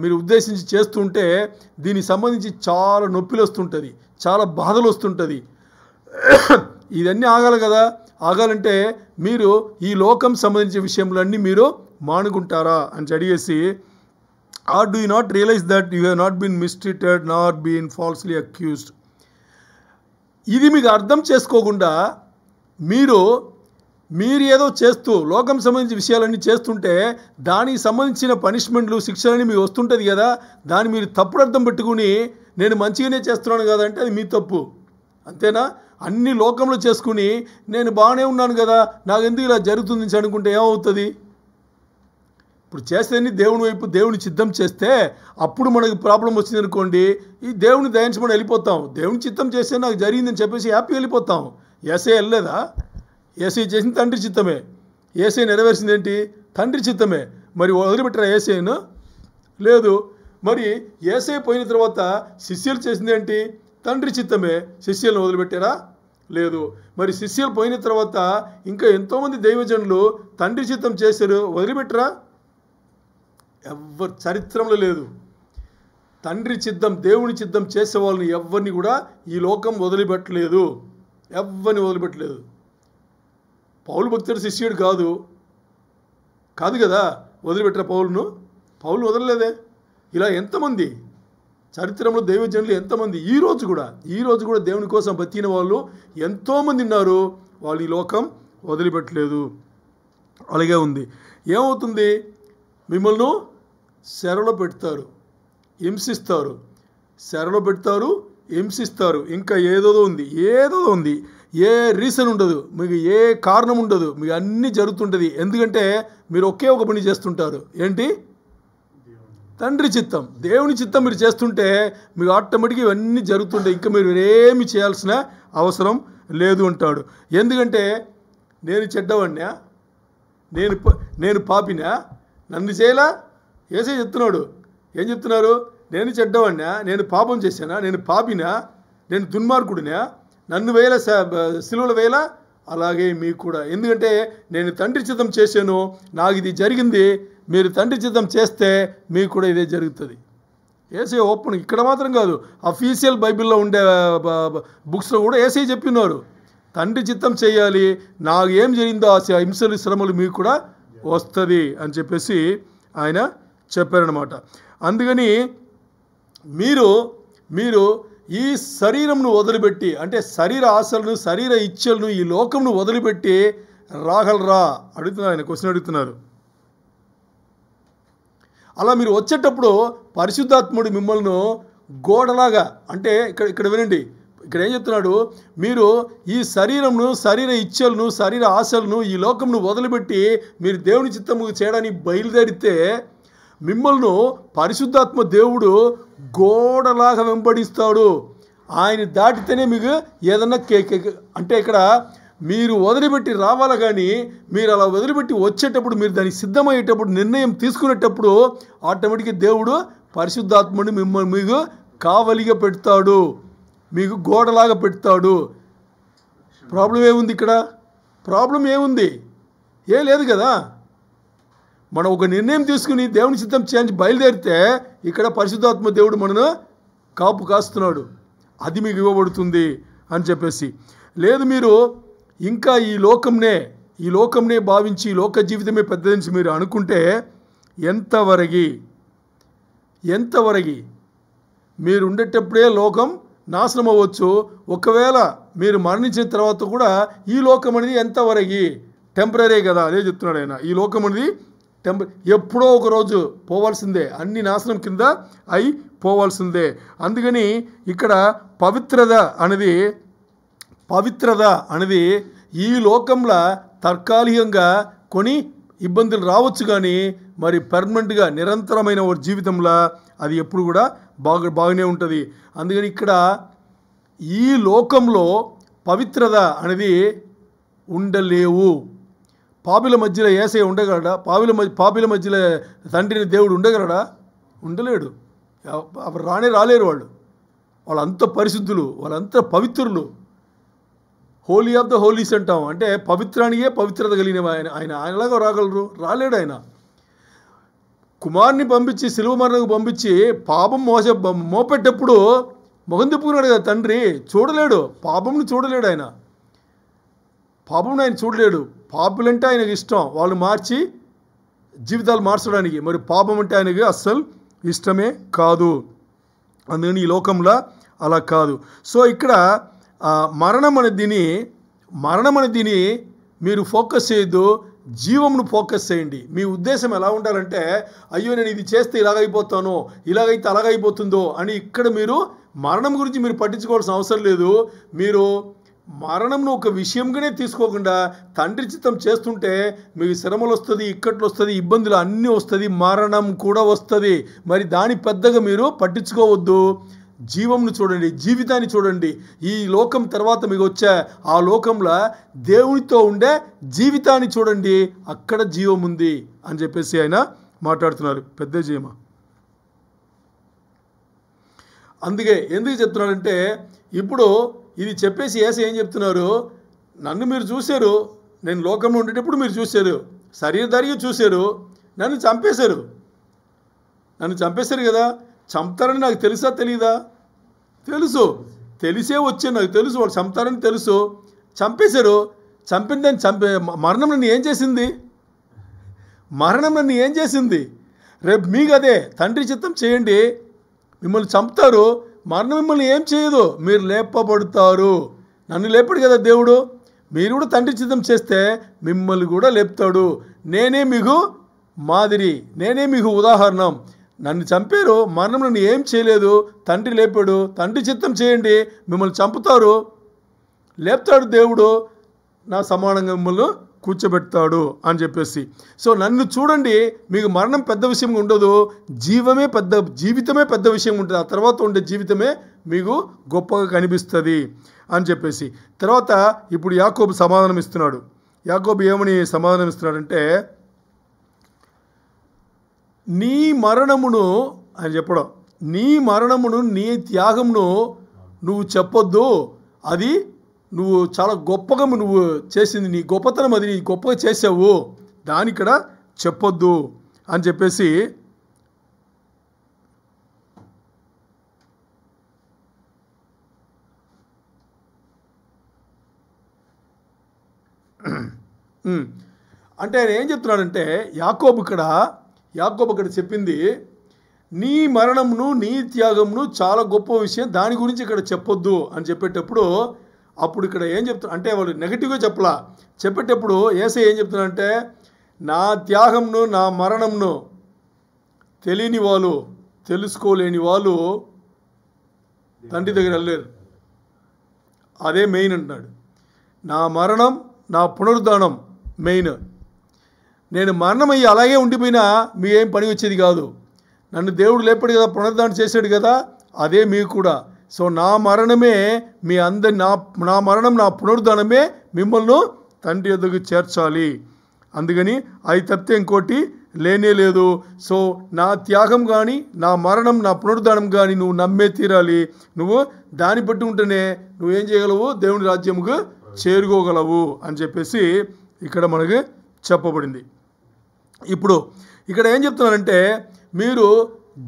మీరు ఉద్దేశించి చేస్తుంటే దీనికి సంబంధించి చాలా నొప్పిలు వస్తుంటుంది, చాలా బాధలు వస్తుంటుంది. ఇవన్నీ ఆగాలి కదా. ఆగాలంటే మీరు ఈ లోకం సంబంధించిన విషయంలో మీరు మానుకుంటారా అని అడిగేసి, or do you not realise that you have not been mistreated not been falsely accused. ఇది మీకు అర్థం చేసుకోకుండా మీరు ఏదో చేస్తూ లోకం సంబంధించిన విషయాలన్నీ చేస్తుంటే దానికి సంబంధించిన పనిష్మెంట్లు, శిక్షలన్నీ మీకు వస్తుంటుంది కదా. దాన్ని మీరు తప్పుడు అర్థం పెట్టుకుని నేను మంచిగానే చేస్తున్నాను కదా అంటే అది మీ తప్పు. అంతేనా? అన్ని లోకంలో చేసుకుని నేను బాగానే ఉన్నాను కదా, నాకు ఎందుకు ఇలా జరుగుతుంది అనుకుంటే ఏమవుతుంది? ఇప్పుడు చేసేది దేవుని వైపు, దేవుని చిత్తం చేస్తే అప్పుడు మనకు ప్రాబ్లం వచ్చింది అనుకోండి, ఈ దేవుని దయించమని వెళ్ళిపోతాం. దేవుని చిత్తం చేస్తే నాకు జరిగిందని చెప్పేసి హ్యాపీ వెళ్ళిపోతాం. ఏసై వెళ్ళలేదా? ఏసై చేసింది తండ్రి చిత్తమే. ఏసై నెరవేర్చింది ఏంటి? తండ్రి చిత్తమే. మరి వదిలిపెట్టారా ఏసైను? లేదు. మరి ఏసై పోయిన తర్వాత శిష్యులు చేసింది ఏంటి? తండ్రి చిత్తమే. శిష్యులను వదిలిపెట్టారా? లేదు. మరి శిష్యులు పోయిన తర్వాత ఇంకా ఎంతోమంది దైవజనులు తండ్రి చిత్తం చేశారు, వదిలిపెట్టరా? ఎవరు చరిత్రలో లేదు. తండ్రి చిత్తం, దేవుని చిత్తం చేసే వాళ్ళని ఎవరిని కూడా ఈ లోకం వదిలిపెట్టలేదు, ఎవరిని వదిలిపెట్టలేదు. పౌలు భక్తుడు శిష్యుడు కాదు కదా, వదిలిపెట్టరా పౌలును వదలలేదే. ఇలా ఎంతమంది చరిత్రలో దైవజనులు ఎంతమంది ఈ రోజు కూడా దేవుని కోసం బతికిన వాళ్ళు ఎంతోమంది ఉన్నారు. వాళ్ళు ఈ లోకం వదిలిపెట్టలేదు. అలాగే ఉంది. ఏమవుతుంది? మిమ్మల్ని శరలో పెడతారు, హింసిస్తారు, శరలో పెడతారు, హింసిస్తారు. ఇంకా ఏదో ఉంది. ఏ రీజన్ ఉండదు, మీకు ఏ కారణం ఉండదు, మీకు అన్నీ జరుగుతుంటుంది. ఎందుకంటే మీరు ఒకే ఒక పని చేస్తుంటారు. ఏంటి? తండ్రి చిత్తం, దేవుని చిత్తం మీరు చేస్తుంటే మీకు ఆటోమేటిక్గా ఇవన్నీ జరుగుతుంటాయి. ఇంకా మీరు ఏమి చేయాల్సిన అవసరం లేదు అంటాడు. ఎందుకంటే నేను చెడ్డవాడినా, నేను పాపినా, నన్ను చేయలా? ఏసై చెప్తున్నాడు. ఏం చెప్తున్నారు? నేను చెడ్డవాడినా, నేను పాపం చేశానా, నేను పాపినా, నేను దుర్మార్గుడినా, నన్ను వేల సిలువలు వేల అలాగే మీకు కూడా. ఎందుకంటే నేను తండ్రి చిత్తం చేశాను, నాకు ఇది జరిగింది. మీరు తండ్రి చిత్తం చేస్తే మీకు కూడా ఇదే జరుగుతుంది. ఏసై ఓపెన్. ఇక్కడ మాత్రం కాదు, అఫీషియల్ బైబిల్లో ఉండే బుక్స్లో కూడా ఏసై చెప్పినారు, తండ్రి చిత్తం చేయాలి, నాకు ఏం జరిగిందో ఆ హింసలు శ్రమలు మీకు కూడా వస్తుంది అని చెప్పేసి ఆయన చెప్పారనమాట. అందుకని మీరు ఈ శరీరంను వదిలిపెట్టి, అంటే శరీర ఆశలను, శరీర ఇచ్చలను, ఈ లోకంను వదిలిపెట్టి రాగలరా అడుగుతున్నారు. ఆయన క్వశ్చన్ అడుగుతున్నారు. అలా మీరు వచ్చేటప్పుడు పరిశుద్ధాత్ముడు మిమ్మల్ని గోడలాగా, అంటే ఇక్కడ వినండి, ఇక్కడ ఏం చెప్తున్నాడు, మీరు ఈ శరీరంను, శరీర ఇచ్చలను, శరీర ఆశలను, ఈ లోకంను వదిలిపెట్టి మీరు దేవుని చిత్తము చేయడానికి బయలుదేరితే మిమ్మల్ని పరిశుద్ధాత్మ దేవుడు గోడలాగా వెంబడిస్తాడు. ఆయన దాటితేనే మీకు ఏదన్నా అంటే ఇక్కడ మీరు వదిలిపెట్టి రావాలి, కానీ మీరు అలా వదిలిపెట్టి వచ్చేటప్పుడు, మీరు దానికి సిద్ధమయ్యేటప్పుడు, నిర్ణయం తీసుకునేటప్పుడు ఆటోమేటిక్గా దేవుడు పరిశుద్ధాత్మని మిమ్మల్ని మీకు కావలిగా పెడతాడు, మీకు గోడలాగా పెడతాడు. ప్రాబ్లం ఏముంది ఇక్కడ? ప్రాబ్లం ఏముంది? ఏం లేదు కదా. మనం ఒక నిర్ణయం తీసుకుని దేవుని సిద్ధం చేయించి బయలుదేరితే ఇక్కడ పరిశుద్ధాత్మ దేవుడు మనను కాపు కాస్తున్నాడు, అది మీకు ఇవ్వబడుతుంది అని చెప్పేసి. లేదు మీరు ఇంకా ఈ లోకంనే భావించి ఈ లోక జీవితమే పెద్దదని మీరు అనుకుంటే ఎంతవరకు మీరు ఉండేటప్పుడే లోకం నాశనం అవ్వచ్చు. ఒకవేళ మీరు మరణించిన తర్వాత కూడా ఈ లోకం అనేది ఎంతవరకు టెంపరీ కదా. అదే చెప్తున్నాడు ఆయన, ఈ లోకం అనేది ఎప్పుడో ఒకరోజు పోవాల్సిందే, అన్ని నాశనం కింద అయి పోవాల్సిందే. అందుకని ఇక్కడ పవిత్రత అనేది ఈ లోకంలో తాత్కాలికంగా కొన్ని ఇబ్బందులు రావచ్చు, కానీ మరి పర్మనెంట్గా నిరంతరమైన ఒక జీవితంలో అది ఎప్పుడు కూడా బాగానే ఉంటుంది. అందుకని ఇక్కడ ఈ లోకంలో పవిత్రత అనేది ఉండలేవు. పాపిల మధ్యలో యేసయ్య ఉండగలడా? పాపిల మధ్యలో తండ్రిని దేవుడు ఉండగలడా? ఉండలేడు. రాలేరు. వాళ్ళంత పరిశుద్ధులు, వాళ్ళంత పవిత్రులు. హోలీ ఆఫ్ ద హోలీస్ అంటాం, అంటే పవిత్రానికే పవిత్రత కలిగిన ఆయన ఆయనలాగా రాగలరు? రాలేడు. ఆయన కుమారుని పంపించి శిలువ మరణకు పంపించి పాపం మోపెట్టప్పుడు మొహం తిప్పుకున్నాడు కదా తండ్రి. చూడలేడు, పాపంని చూడలేడు ఆయన, ఆయన చూడలేడు. పాపులంటే ఆయనకు ఇష్టం, వాళ్ళు మార్చి జీవితాలు మార్చడానికి. మరి పాపం అంటే ఆయనకి అస్సలు ఇష్టమే కాదు. అందుకని ఈ లోకంలో అలా కాదు. సో ఇక్కడ మరణం అనే దీని మీరు ఫోకస్ చేయొద్దు, జీవంను ఫోకస్ చేయండి. మీ ఉద్దేశం ఎలా ఉండాలంటే, అయ్యో నేను ఇది చేస్తే ఇలాగైపోతాను, ఇలాగైతే అలాగైపోతుందో అని ఇక్కడ మీరు మరణం గురించి మీరు పట్టించుకోవాల్సిన అవసరం లేదు. మీరు మరణంను ఒక విషయంగానే తీసుకోకుండా తండ్రి చిత్తం చేస్తుంటే మీకు శ్రమలు వస్తుంది, ఇక్కట్లు వస్తుంది, ఇబ్బందులు అన్నీ వస్తుంది, మరణం కూడా వస్తుంది. మరి దాని పెద్దగా మీరు పట్టించుకోవద్దు. జీవంను చూడండి, జీవితాన్ని చూడండి. ఈ లోకం తర్వాత మీకు వచ్చే ఆ లోకంలో దేవునితో ఉండే జీవితాన్ని చూడండి, అక్కడ జీవం ఉంది అని చెప్పేసి ఆయన మాట్లాడుతున్నారు. పెద్ద జీవ అందుకే ఎందుకు చెప్తున్నాడంటే, ఇప్పుడు ఇది చెప్పేసి యేసయ్య ఏం చెప్తున్నారు, నన్ను మీరు చూశారు, నేను లోకంలో ఉండేటప్పుడు మీరు చూశారు, శరీరధారిగా చూశారు, నన్ను చంపేశారు కదా. చంపుతారని నాకు తెలుసా తెలీదా? తెలుసు, తెలిసే వచ్చాను, నాకు తెలుసు వాళ్ళు చంపుతారని తెలుసు. చంపేశారు. చంపిన దాన్ని మరణం నన్ను ఏం చేసింది? రేపు మీకు అదే తండ్రి చిత్తం చేయండి, మిమ్మల్ని చంపుతారు, మరణం మిమ్మల్ని ఏం చేయదు, మీరు లేపబడతారు. నన్ను లేపడు కదా దేవుడు, మీరు కూడా తండ్రి చిత్తం చేస్తే మిమ్మల్ని కూడా లేపుతాడు. నేనే మీకు మాదిరి, నేనే మీకు ఉదాహరణం. నన్ను చంపారు, మరణం నన్ను ఏం చేయలేదు, తండ్రి లేపాడు. తండ్రి చిత్తం చేయండి, మిమ్మల్ని చంపుతారు, లేపుతాడు దేవుడు, నా సమానంగా మిమ్మల్ని కూర్చోబెడతాడు అని చెప్పేసి. సో నన్ను చూడండి, మీకు మరణం పెద్ద విషయం ఉండదు, జీవితమే పెద్ద విషయం ఉంటుంది. ఆ తర్వాత ఉండే జీవితమే మీకు గొప్పగా కనిపిస్తుంది అని చెప్పేసి. తర్వాత ఇప్పుడు యాకోబు సమాధానం ఇస్తున్నాడు. యాకోబు ఏమని సమాధానం ఇస్తున్నాడంటే, నీ మరణమును అని చెప్పడం, నీ మరణమును, నీ త్యాగమును నువ్వు చెప్పొద్దు, అది నువ్వు చాలా గొప్పగా నువ్వు చేసింది, నీ గొప్పతనం, అది నీ గొప్పగా చేసావు, దాని ఇక్కడ చెప్పొద్దు అని చెప్పేసి అంటే ఆయన ఏం చెప్తున్నాడంటే, యాకోబు ఇక్కడ చెప్పింది, నీ మరణమును నీ త్యాగమును చాలా గొప్ప విషయం, దాని గురించి ఇక్కడ చెప్పొద్దు అని చెప్పేటప్పుడు, అప్పుడు ఇక్కడ ఏం చెప్తున్నా అంటే వాళ్ళు నెగటివ్గా చెప్పేటప్పుడు యేసయ్య ఏం చెప్తున్నాడంటే, నా త్యాగంను నా మరణంను తెలియని వాళ్ళు, తెలుసుకోలేని వాళ్ళు తండ్రి దగ్గర వెళ్ళలేరు. అదే మెయిన్ అంటున్నాడు. నా మరణం, నా పునరుద్ధానం మెయిన్. నేను మరణమయ్యి అలాగే ఉండిపోయినా మీ ఏం పని వచ్చేది కాదు. నన్ను దేవుడు లేపాడు కదా, పునరుద్ధానం చేశాడు కదా, అదే మీకు కూడా. సో నా మరణమే మీ అందరి నా మరణం, నా పునరుద్ధానమే మిమ్మల్ని తండ్రి యొద్దకు చేర్చాలి. అందుకని అది తప్పితే ఇంకోటి లేనే లేదు. సో నా త్యాగం కానీ, నా మరణం, నా పునరుద్ధానం కానీ నువ్వు నమ్మే తీరాలి. నువ్వు దాన్ని బట్టి ఉంటేనే నువ్వేం చేయగలవు, దేవుని రాజ్యముకు చేరుకోగలవు అని చెప్పేసి ఇక్కడ మనకు చెప్పబడింది. ఇప్పుడు ఇక్కడ ఏం చెప్తున్నానంటే, మీరు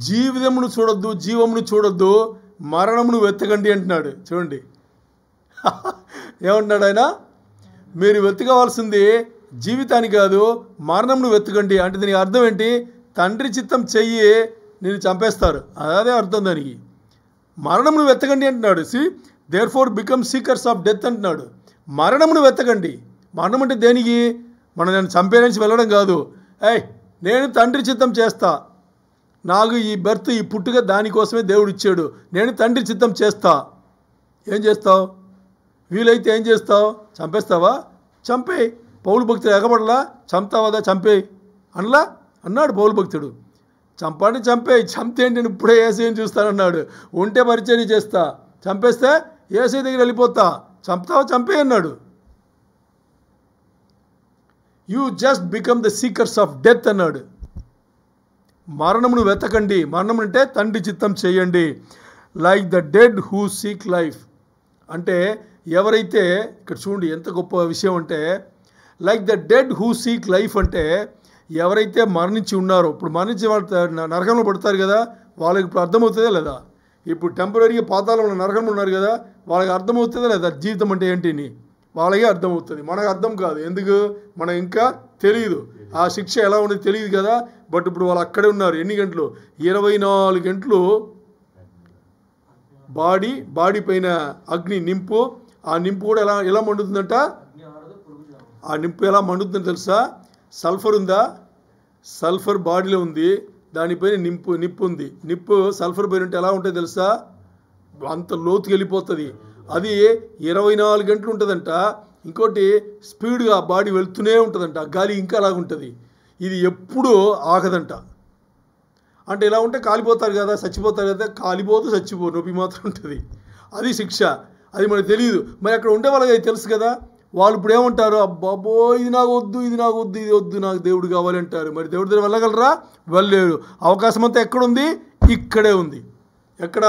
జీవితమును చూడొద్దు, జీవమును చూడొద్దు, మరణమును వెతకండి అంటున్నాడు. చూడండి ఏమంటున్నాడు ఆయన, మీరు వెతకవలసింది జీవితాన్ని కాదు, మరణమును వెతకండి. అంటే దీనికి అర్థం ఏంటి, తండ్రి చిత్తం చెయ్యి నేను చంపేస్తారు, అదే అర్థం దానికి. మరణమును వెతకండి అంటున్నాడు. Therefore become seekers of death అంటున్నాడు. మరణమును వెతకండి. మరణం అంటే దేనికి, మనం నేను చంపేరించి వెళ్ళడం కాదు. నేను తండ్రి చిత్తం చేస్తా, నాకు ఈ బర్త్, ఈ పుట్టుక దానికోసమే దేవుడు ఇచ్చాడు, నేను తండ్రి చిత్తం చేస్తా. ఏం చేస్తావు, వీలైతే ఏం చేస్తావు, చంపేస్తావా, చంపేయి. పౌలు భక్తుడు ఎగబడలా, చంపుతావదా, చంపేయి అనలా అన్నాడు పౌలు భక్తుడు. చంపండి, చంపేయి. చంపితే నేను ఇప్పుడే ఏసైని చూస్తానన్నాడు. ఉంటే పరిచర్య చేస్తా, చంపేస్తే ఏసై దగ్గర వెళ్ళిపోతా. చంపుతావా, చంపేయి అన్నాడు. You just become the seekers of death అన్నాడు. మరణమును వెతకండి. మరణం అంటే తండ్రి చిత్తం చేయండి. Like the dead who seek life అంటే ఎవరైతే, ఇక్కడ చూడండి ఎంత గొప్ప విషయం అంటే, like the dead who seek life అంటే ఎవరైతే మరణించి ఉన్నారో, ఇప్పుడు మరణించి వాళ్ళు నరకంలో పడతారు కదా, వాళ్ళకి ఇప్పుడు అర్థమవుతుందా లేదా, ఇప్పుడు టెంపరీగా పాతాళంలో నరకంలో ఉన్నారు కదా, వాళ్ళకి అర్థమవుతుందా లేదా జీవితం అంటే ఏంటిని, వాళ్ళకే అర్థమవుతుంది, మనకు అర్థం కాదు. ఎందుకు, మనం ఇంకా తెలియదు, ఆ శిక్ష ఎలా ఉండేది తెలియదు కదా. బట్ ఇప్పుడు వాళ్ళు అక్కడే ఉన్నారు. ఎన్ని గంటలు, 24 గంటలు బాడీ పైన అగ్ని నింపు. ఆ నింపు కూడా ఎలా మండుతుందంట, ఆ నింపు ఎలా మండుతుందో తెలుసా, సల్ఫర్ ఉందా, సల్ఫర్ బాడీలో ఉంది, దానిపైన నిప్పు ఉంది. నిప్పు సల్ఫర్ పైన ఉంటే ఎలా ఉంటుంది తెలుసా, అంత లోతుకి వెళ్ళిపోతుంది. అది 24 గంటలు ఉంటుందంట. ఇంకోటి స్పీడ్గా బాడీ వెళ్తూనే ఉంటుందంట, గాలి ఇంకా అలాగుంటుంది. ఇది ఎప్పుడూ ఆగదంట. అంటే ఇలా ఉంటే కాలిపోతారు కదా, చచ్చిపోతారు కదా, కాలిపోతూ చచ్చిపోరు, నొప్పి మాత్రం ఉంటుంది. అది శిక్ష, అది మనకు తెలియదు. మరి అక్కడ ఉండే వాళ్ళకి అది తెలుసు కదా. వాళ్ళు ఇప్పుడు ఏమంటారు, అబ్బాబో ఇది నాకు వద్దు, ఇది నాకు వద్దు, ఇది వద్దు, నాకు దేవుడు కావాలి అంటారు. మరి దేవుడి దగ్గర వెళ్ళగలరా, వెళ్ళలేరు. అవకాశం అంతా ఎక్కడుంది, ఇక్కడే ఉంది. ఎక్కడ,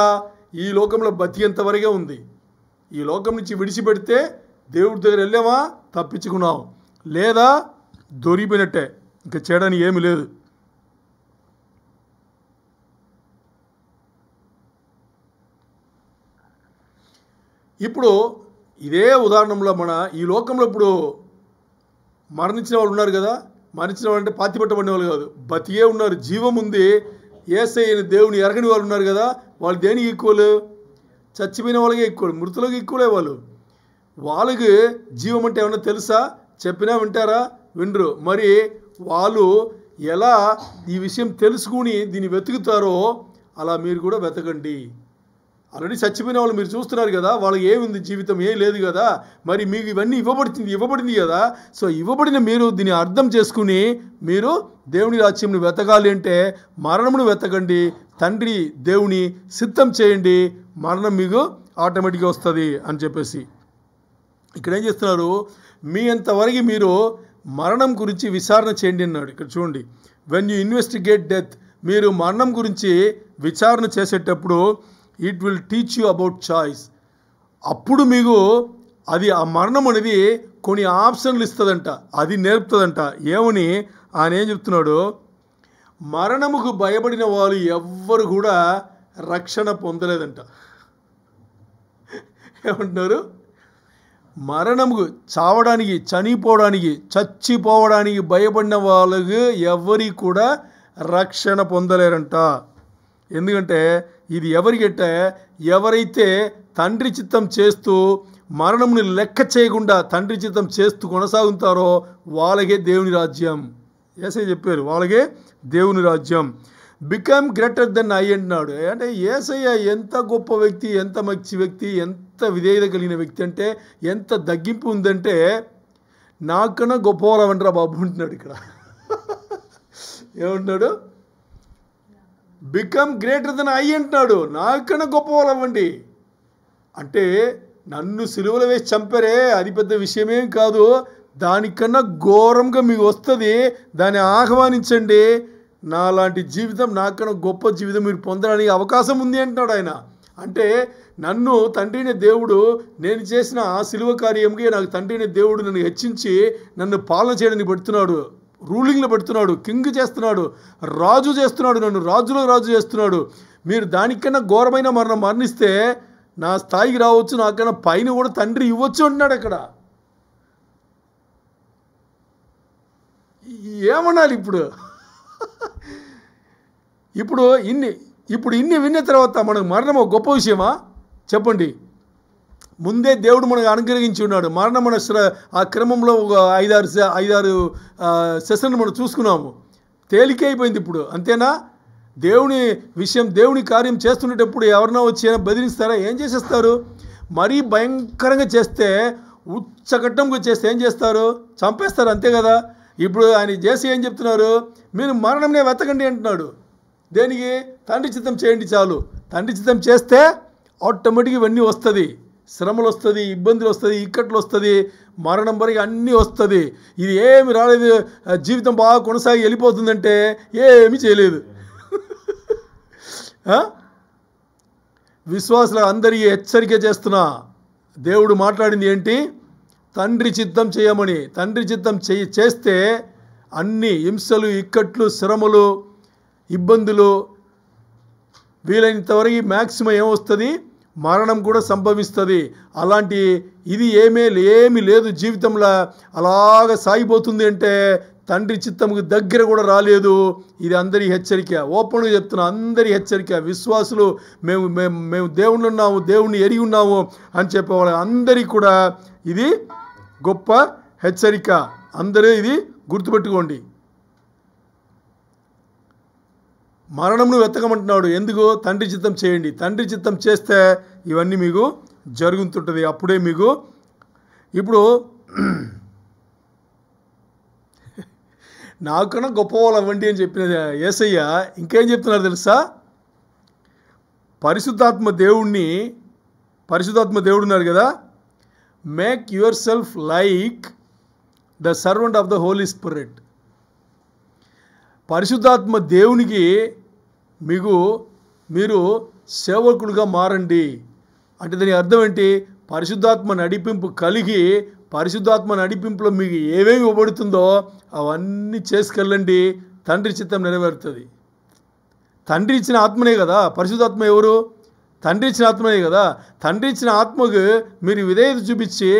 ఈ లోకంలో బతికేంతవరకే ఉంది. ఈ లోకం నుంచి విడిచిపెడితే దేవుడి దగ్గర వెళ్ళామా, తప్పించుకున్నాం, లేదా దొరికిపోయినట్టే, ఇంకా చేయడానికి ఏమీ లేదు. ఇప్పుడు ఇదే ఉదాహరణలో మన ఈ లోకంలో ఇప్పుడు మరణించిన వాళ్ళు ఉన్నారు కదా, మరణించిన వాళ్ళు అంటే పాతిపెట్టబడిన వాళ్ళు కాదు, బతికే ఉన్నారు, జీవం ఉంది, యేసయ్యని దేవుని ఎరగని వాళ్ళు ఉన్నారు కదా, వాళ్ళు దేనికి ఈక్వల్, చచ్చిపోయిన వాళ్ళకి ఈక్వల్, మృతులకు ఈక్వలే వాళ్ళు. వాళ్ళకి జీవం అంటే ఏమన్నా తెలుసా, చెప్పినా వింటారా, వినరు. మరి వాళ్ళు ఎలా ఈ విషయం తెలుసుకుని దీన్ని వెతుకుతారో అలా మీరు కూడా వెతకండి. ఆల్రెడీ చచ్చిపోయిన వాళ్ళు మీరు చూస్తున్నారు కదా, వాళ్ళకి ఏముంది, జీవితం ఏం లేదు కదా. మరి మీకు ఇవన్నీ ఇవ్వబడింది కదా. సో ఇవ్వబడిన మీరు దీన్ని అర్థం చేసుకుని మీరు దేవుని రాజ్యంను వెతకాలి అంటే మరణమును వెతకండి, తండ్రి దేవుని సిద్ధం చేయండి, మరణం మీకు ఆటోమేటిక్గా వస్తుంది అని చెప్పేసి ఇక్కడ ఏం చేస్తున్నారు, మీ అంతవరకు మీరు మరణం గురించి విచారణ చేయండి అన్నాడు. ఇక్కడ చూడండి, వెన్ యూ ఇన్వెస్టిగేట్ డెత్, మీరు మరణం గురించి విచారణ చేసేటప్పుడు it will teach you about choice. అప్పుడు మీకు అది ఆ మరణం అనేది కొన్ని ఆప్షన్లు ఇస్తుందంట, అది నేర్పుతుందంట. ఏమని ఆయన ఏం చెప్తున్నాడు, మరణముకు భయపడిన వాళ్ళు ఎవ్వరు కూడా రక్షణ పొందలేదంట. ఏమంటున్నారు, మరణముకు చావడానికి, చచ్చిపోవడానికి భయపడిన వాళ్ళకి ఎవరికి కూడా రక్షణ పొందలేరంట. ఎందుకంటే ఇది ఎవరికంటే ఎవరైతే తండ్రి చిత్తం చేస్తూ మరణముని లెక్క చేయకుండా తండ్రి చిత్తం చేస్తూ కొనసాగుతారో వాళ్ళకే దేవుని రాజ్యం. యేసయ్య చెప్పారు, వాళ్ళకే దేవుని రాజ్యం. బికమ్ గ్రేటర్ దెన్ ఐ అంటున్నాడు. అంటే యేసయ్య ఎంత గొప్ప వ్యక్తి, ఎంత మంచి వ్యక్తి, ఎంత విధేయత కలిగిన వ్యక్తి అంటే, ఎంత తగ్గింపు ఉందంటే, నాకన్నా గొప్పవాళ్ళవంటరా బాబు అంటున్నాడు ఇక్కడ. ఏమంటున్నాడు? బికమ్ గ్రేటర్ దెన్ ఐ అంటున్నాడు. నాకన్నా గొప్పవాళ్ళవండి అంటే, నన్ను సిలువలో వేసి చంపారే, అది పెద్ద విషయమేం కాదు, దానికన్నా ఘోరంగా మీకు వస్తుంది, దాన్ని ఆహ్వానించండి. నాలాంటి జీవితం, నాకన్నా గొప్ప జీవితం మీరు పొందడానికి అవకాశం ఉంది అంటున్నాడు ఆయన. అంటే నన్ను తండ్రిని దేవుడు, నేను చేసిన ఆ సిలువ కార్యంకి నాకు తండ్రిని దేవుడు నన్ను హెచ్చించి నన్ను పాలన చేయడానికి పెడుతున్నాడు, రూలింగ్లో పెడుతున్నాడు, కింగ్ చేస్తున్నాడు, రాజు చేస్తున్నాడు, నన్ను రాజులో రాజు చేస్తున్నాడు. మీరు దానికన్నా ఘోరమైన మరణం మరణిస్తే నా స్థాయికి రావచ్చు, నాకన్నా పైన కూడా తండ్రి ఇవ్వచ్చు అంటున్నాడు అక్కడ. ఏమనాలి ఇప్పుడు ఇన్ని విన్న తర్వాత మనకు మరణం ఒక గొప్ప విషయమా చెప్పండి? ముందే దేవుడు మనకు అనుగ్రహించి ఉన్నాడు. మరణం మన ఆ క్రమంలో ఒక 5-6 సెషన్లు మనం చూసుకున్నాము. తేలికే అయిపోయింది ఇప్పుడు, అంతేనా? దేవుని విషయం, దేవుని కార్యం చేస్తున్నప్పుడు ఎవరన్నా వచ్చి బెదిరిస్తారా? ఏం చేసేస్తారు? మరీ భయంకరంగా చేస్తే, ఉచ్చగట్టంగా చేస్తే ఏం చేస్తారు? చంపేస్తారు, అంతే కదా. ఇప్పుడు ఆయన చేసి ఏం చెప్తున్నారు? మీరు మరణంనే వెతకండి అంటున్నాడు. దేనికి? తండ్రి చిత్తం చేయండి చాలు. తండ్రి చిత్తం చేస్తే ఆటోమేటిక్గా ఇవన్నీ వస్తుంది. శ్రమలు వస్తుంది, ఇబ్బందులు వస్తుంది, ఇక్కట్లు వస్తుంది, మరణం వరకు అన్నీ వస్తుంది. ఇది ఏమి రాలేదు, జీవితం బాగా కొనసాగి వెళ్ళిపోతుందంటే ఏమీ చేయలేదు. విశ్వాసులు అందరికీ హెచ్చరిక చేస్తున్నా, దేవుడు మాట్లాడింది ఏంటి? తండ్రి చిత్తం చేయమని. తండ్రి చిత్తం చేస్తే అన్ని హింసలు, ఇక్కట్లు, శ్రమలు, ఇబ్బందులు, వీలైనంతవరకు మ్యాక్సిమం ఏమొస్తుంది? మరణం కూడా సంభవిస్తుంది. అలాంటి ఇది ఏమీ లేదు జీవితంలో, అలాగ సాగిపోతుంది అంటే తండ్రి చిత్తంకు దగ్గర కూడా రాలేదు. ఇది అందరి హెచ్చరిక, ఓపెన్గా చెప్తున్నా, అందరి హెచ్చరిక. విశ్వాసులు మేము దేవుళ్ళు ఉన్నాము, దేవుణ్ణి ఎరిగి ఉన్నాము అని చెప్పేవాళ్ళు అందరికీ కూడా ఇది గొప్ప హెచ్చరిక. అందరూ ఇది గుర్తుపెట్టుకోండి. మరణంను వెతకమంటున్నాడు. ఎందుకు? తండ్రి చిత్తం చేయండి. తండ్రి చిత్తం చేస్తే ఇవన్నీ మీకు జరుగుతుంటుంది. అప్పుడే మీకు ఇప్పుడు నాకన్నా గొప్పవాళ్ళు అవ్వండి అని చెప్పిన యేసయ్య ఇంకేం చెప్తున్నారు తెలుసా? పరిశుద్ధాత్మ దేవుడు ఉన్నారు కదా, make yourself like the servant of the holy spirit. పరిశుద్ధాత్మ దేవునికి మీరు సేవకులుగా మారండి అంటే దాని అర్థం ఏంటి? పరిశుద్ధాత్మ నడిపింపు కలిగి, పరిశుద్ధాత్మ నడిపింపులో మీకు ఏమేమి ఇవ్వబడుతుందో అవన్నీ చేసుకెళ్ళండి, తండ్రి చిత్తం నెరవేరుతుంది. తండ్రి ఇచ్చిన ఆత్మనే కదా. పరిశుద్ధాత్మ ఎవరు? తండ్రి ఇచ్చిన ఆత్మనే కదా. తండ్రి ఇచ్చిన ఆత్మకు మీరు విధేయత చూపించి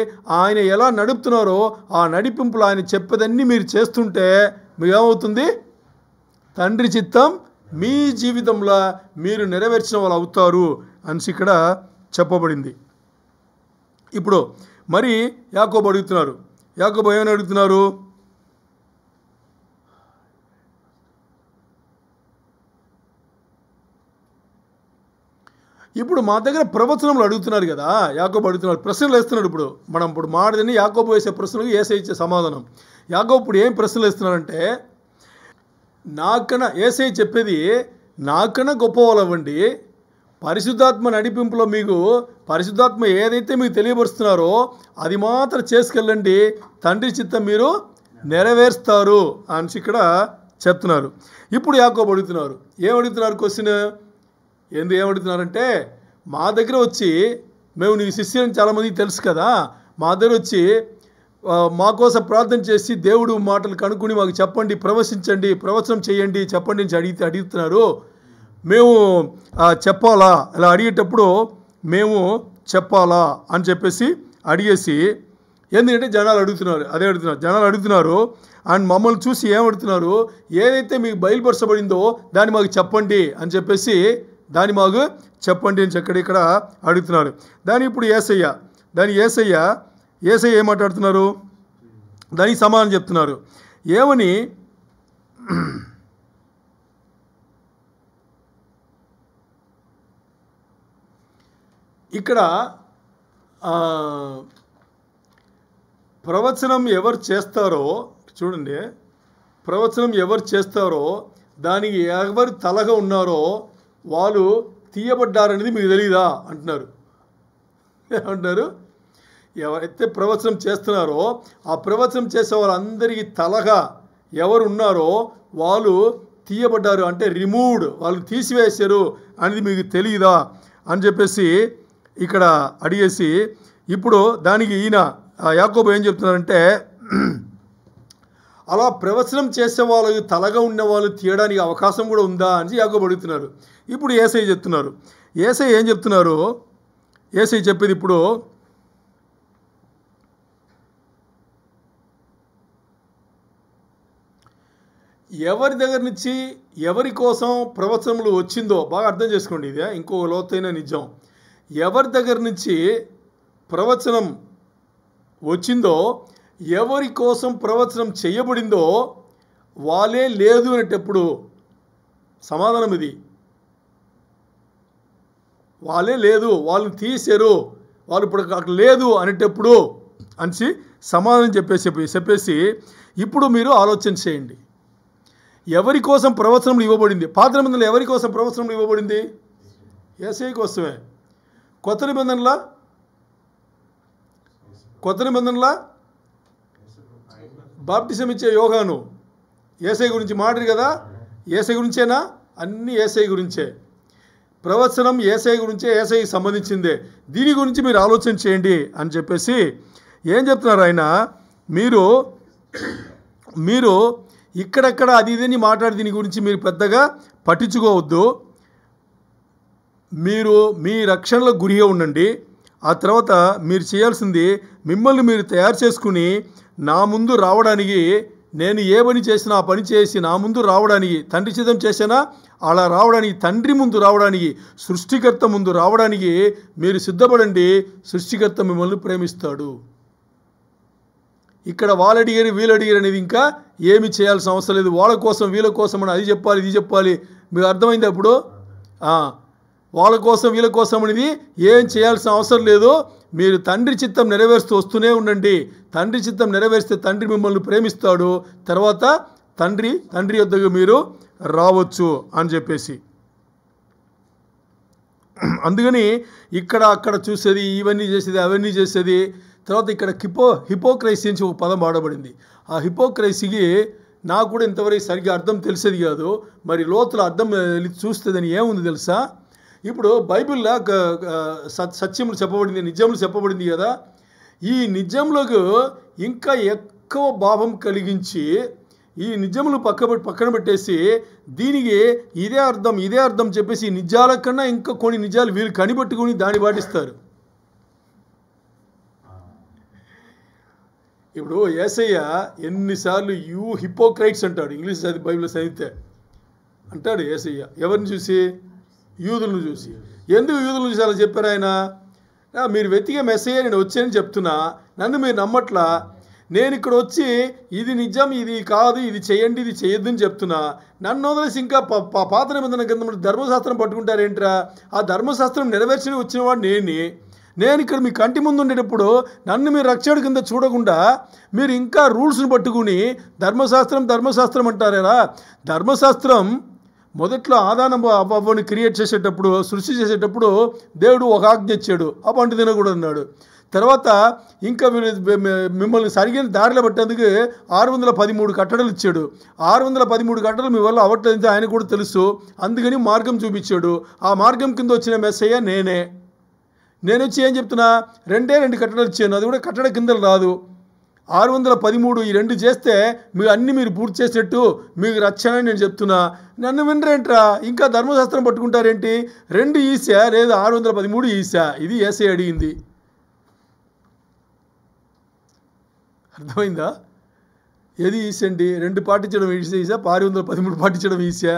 ఆయన ఎలా నడుపుతున్నారో ఆ నడిపింపులో ఆయన చెప్పేదన్నీ మీరు చేస్తుంటే మీకు ఏమవుతుంది? తండ్రి చిత్తం మీ జీవితంలో మీరు నెరవేర్చిన వాళ్ళు అవుతారు అని ఇక్కడ చెప్పబడింది. ఇప్పుడు మరి యాకోబు అడుగుతున్నారు. యాకోబు ఏమని అడుగుతున్నారు? ఇప్పుడు మా దగ్గర ప్రవచనములు అడుగుతున్నారు కదా. యాకోబు అడుగుతున్నారు, ప్రశ్నలు వేస్తున్నాడు. ఇప్పుడు మాటని యాకోబు వేసే ప్రశ్నలకు యేసయ్య ఇచ్చే సమాధానం. యాకోబు ఇప్పుడు ఏం ప్రశ్నలు వేస్తున్నారంటే, నాకన్నా యేసయ్య చెప్పేది నాకన్నా గొప్పవాళ్ళు అవ్వండి, పరిశుద్ధాత్మ నడిపింపులో మీకు పరిశుద్ధాత్మ ఏదైతే మీకు తెలియపరుస్తున్నారో అది మాత్రం చేసుకెళ్ళండి, తండ్రి చిత్తం మీరు నెరవేరుస్తారు అని ఇక్కడ చెప్తున్నారు. ఇప్పుడు యాకోబు అడుగుతున్నారు. ఏమడుగుతున్నారు? క్వశ్చన్ ఏమడుగుతున్నారంటే, మా దగ్గర వచ్చి మేము నీ శిష్యులని చాలామందికి తెలుసు కదా, మా దగ్గర వచ్చి మా కోసం ప్రార్థన చేసి దేవుడు మాటలు కనుక్కొని మాకు చెప్పండి, ప్రవచనం చేయండి, చెప్పండి అని అడుగుతున్నారు. మేము చెప్పాలా? ఇలా అడిగేటప్పుడు మేము చెప్పాలా అని చెప్పేసి అడిగేసి, ఎందుకంటే జనాలు అడుగుతున్నారు అండ్ మమ్మల్ని చూసి ఏమడుగుతున్నారు? ఏదైతే మీకు బయలుపరచబడిందో దాన్ని మాకు చెప్పండి అని చెప్పేసి, దాన్ని మాకు చెప్పండి అని ఇక్కడ అడుగుతున్నారు. ఇప్పుడు యేసయ్య ఏం మాట్లాడుతున్నారు? దానికి సమాధానం చెప్తున్నారు. ఏమని? ఇక్కడ ప్రవచనం ఎవరు చేస్తారో చూడండి, ప్రవచనం ఎవరు చేస్తారో దానికి ఎవరు తలగా ఉన్నారో వాళ్ళు తీయబడ్డారనేది మీకు తెలియదా అంటున్నారు. ఏమంటున్నారు? ఎవరైతే ప్రవచనం చేస్తున్నారో ఆ ప్రవచనం చేసే వాళ్ళందరికీ తలగా ఎవరు ఉన్నారో వాళ్ళు తీయబడ్డారు, అంటే రిమూవ్డ్, వాళ్ళు తీసివేశారు అనేది మీకు తెలియదా అని చెప్పేసి ఇక్కడ అడిగేసి, ఇప్పుడు దానికి ఈయన యాకోబు ఏం చెప్తున్నారంటే, అలా ప్రవచనం చేసే వాళ్ళు తలగా ఉన్న వాళ్ళు తీయడానికి అవకాశం కూడా ఉందా అని యాకోబు అడుగుతున్నారు. ఇప్పుడు యేసయ్య చెప్తున్నారు. యేసయ్య ఏం చెప్తున్నారు? యేసయ్య చెప్పేది ఇప్పుడు ఎవరి దగ్గర నుంచి ఎవరి కోసం ప్రవచనములు వచ్చిందో బాగా అర్థం చేసుకోండి. ఇదే ఇంకో లోతైన నిజం. ఎవరి దగ్గర నుంచి ప్రవచనం వచ్చిందో, ఎవరి కోసం ప్రవచనం చేయబడిందో వాళ్ళే లేదు అనేటప్పుడు సమాధానం ఇది. వాళ్ళే లేదు, వాళ్ళని తీశారు, వాళ్ళు ఇప్పుడు అక్కడ లేదు అనేటప్పుడు అని సమాధానం చెప్పేసి ఇప్పుడు మీరు ఆలోచన చేయండి. ఎవరి కోసం ప్రవచనములు ఇవ్వబడింది? పాత నిబంధనలు ఎవరి కోసం ప్రవచనములు ఇవ్వబడింది? యేసయ్య కోసమే. కొత్త నిబంధనల బాప్టిజం ఇచ్చే యోహాను యేసయ్య గురించి మాట్లాడు కదా, యేసయ్య గురించేనా? అన్నీ యేసయ్య గురించే. ప్రవచనం యేసయ్య గురించే, యేసయ్యకి సంబంధించిందే. దీని గురించి మీరు ఆలోచన చేయండి అని చెప్పేసి ఏం చెప్తున్నారు ఆయన, మీరు ఇక్కడెక్కడ అది ఇదని మాట్లాడి దీని గురించి మీరు పెద్దగా పట్టించుకోవద్దు. మీరు మీ రక్షణలో గురిగా ఉండండి. ఆ తర్వాత మీరు చేయాల్సింది మిమ్మల్ని మీరు తయారు చేసుకుని నా ముందు రావడానికి, నేను ఏ పని చేసినా ఆ పని చేసి నా ముందు రావడానికి, తండ్రి చిత్తం చేసినా అలా రావడానికి, తండ్రి ముందు రావడానికి, సృష్టికర్త ముందు రావడానికి మీరు సిద్ధపడండి. సృష్టికర్త మిమ్మల్ని ప్రేమిస్తాడు. ఇక్కడ వాళ్ళు అడిగారు వీళ్ళు అడిగారు అనేది ఇంకా ఏమి చేయాల్సిన అవసరం లేదు. వాళ్ళ కోసం వీళ్ళ కోసం అని అది చెప్పాలి ఇది చెప్పాలి. మీకు అర్థమైంది అప్పుడు? వాళ్ళ కోసం వీళ్ళ కోసం అనేది ఏం చేయాల్సిన అవసరం లేదు. మీరు తండ్రి చిత్తం నెరవేరుస్తూ వస్తూనే ఉండండి. తండ్రి చిత్తం నెరవేరిస్తే తండ్రి మిమ్మల్ని ప్రేమిస్తాడు. తర్వాత తండ్రి యొద్దకు మీరు రావచ్చు అని చెప్పేసి, అందుకని ఇక్కడ అక్కడ చూసేది, ఇవన్నీ చేసేది, అవన్నీ చేసేది. తర్వాత ఇక్కడ హిపోక్రసీ నుంచి ఒక పదం వాడబడింది. ఆ హిపోక్రసీకి నాకు కూడా ఇంతవరకు సరిగ్గా అర్థం తెలిసేది కాదు. మరి లోతుల అర్థం చూస్తే దాన్ని ఏముంది తెలుసా? ఇప్పుడు బైబిల్లో సత్యములు చెప్పబడింది, నిజములు చెప్పబడింది కదా. ఈ నిజములకు ఇంకా ఎక్కువ భావం కలిగించి ఈ నిజములు పక్కన పెట్టేసి దీనికి ఇదే అర్థం చెప్పేసి నిజాల కన్నా ఇంకా కొన్ని నిజాలు వీళ్ళు కనిపెట్టుకుని దాన్ని పాటిస్తారు. ఇప్పుడు యేసయ్య ఎన్నిసార్లు యూ హిపోక్రైట్స్ అంటాడు. ఇంగ్లీష్ బైబిల్లో చదివితే అంటాడు యేసయ్య. ఎవరిని చూసి? యూదులను చూసి. ఎందుకు యూదులను చూసి అలా చెప్పారు ఆయన? మీరు వెతికే మెస్సయ్య నేను వచ్చానని చెప్తున్నా, నన్ను మీరు నమ్మట్లా. నేను ఇక్కడ వచ్చి ఇది నిజం, ఇది కాదు, ఇది చేయండి, ఇది చేయొద్దు అని చెప్తున్నా. నన్ను వదిలేసి ఇంకా పాత నిబంధన గ్రంథం ధర్మశాస్త్రం పట్టుకుంటారేంట్రా? ఆ ధర్మశాస్త్రం నెరవేర్చి వచ్చినవాడు నేను ఇక్కడ మీ కంటి ముందు ఉండేటప్పుడు నన్ను మీరు రక్షణ కింద చూడకుండా మీరు ఇంకా రూల్స్ని పట్టుకుని ధర్మశాస్త్రం అంటారేరా? ధర్మశాస్త్రం మొదట్లో ఆదాము అవ్వని క్రియేట్ చేసేటప్పుడు, సృష్టి చేసేటప్పుడు దేవుడు ఒక ఆజ్ఞ ఇచ్చాడు, ఆ పంట తినకూడదు అన్నాడు. తర్వాత ఇంకా మిమ్మల్ని సరిగిన దారిలో పెట్టేందుకు 613 కట్టడలు ఇచ్చాడు. 613 కట్టడలు మీ వల్ల అవ్వట్లేదు ఆయన కూడా తెలుసు. అందుకని మార్గం చూపించాడు. ఆ మార్గం కింద వచ్చిన మెస్సయ్య నేను వచ్చి ఏం చెప్తున్నా, 2 కట్టడలు ఇచ్చాను, అది కూడా కట్టడ కింద రాదు. 613 ఈ 2 చేస్తే మీరు పూర్తి చేసేట్టు మీకు రక్షణ నేను చెప్తున్నా. నన్ను వినరేంట్రా? ఇంకా ధర్మశాస్త్రం పట్టుకుంటారేంటి? 2 ఈసా లేదా 613 ఈసా? ఇది యేసయ్య అడిగింది. అర్థమైందా? ఏది ఈసండి? 2 పాటించడం ఈసా, 613 పాటించడం ఈసా?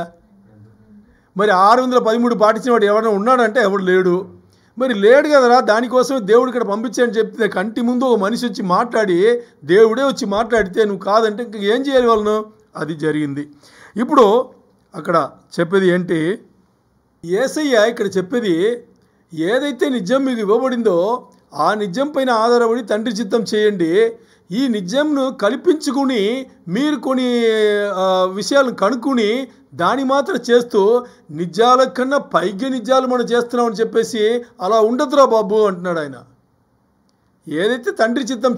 మరి 613 పాటించిన వాడు ఎవరైనా ఉన్నాడంటే ఎవడు లేడు. మరి లేడు కదరా, దానికోసం దేవుడు ఇక్కడ పంపించాడని చెప్తే కంటి ముందు ఒక మనిషి వచ్చి మాట్లాడి, దేవుడే వచ్చి మాట్లాడితే నువ్వు కాదంటే ఇంక ఏం చేయాలి వాళ్ళను? అది జరిగింది. ఇప్పుడు అక్కడ చెప్పేది ఏంటి? యేసయ్య ఇక్కడ చెప్పేది ఏదైతే నిజం మీకు ఇవ్వబడిందో ఆ నిజం పైన ఆధారపడి తండ్రి చిత్తం చేయండి. ఈ నిజంను కల్పించుకుని మీరు కొన్ని విషయాలను కనుక్కుని దాని మాత్రం చేస్తూ నిజాల కన్నా పైగా నిజాలు మనం చేస్తున్నామని చెప్పేసి అలా ఉండదురా బాబు అంటున్నాడు ఆయన. ఏదైతే తండ్రి చిత్తం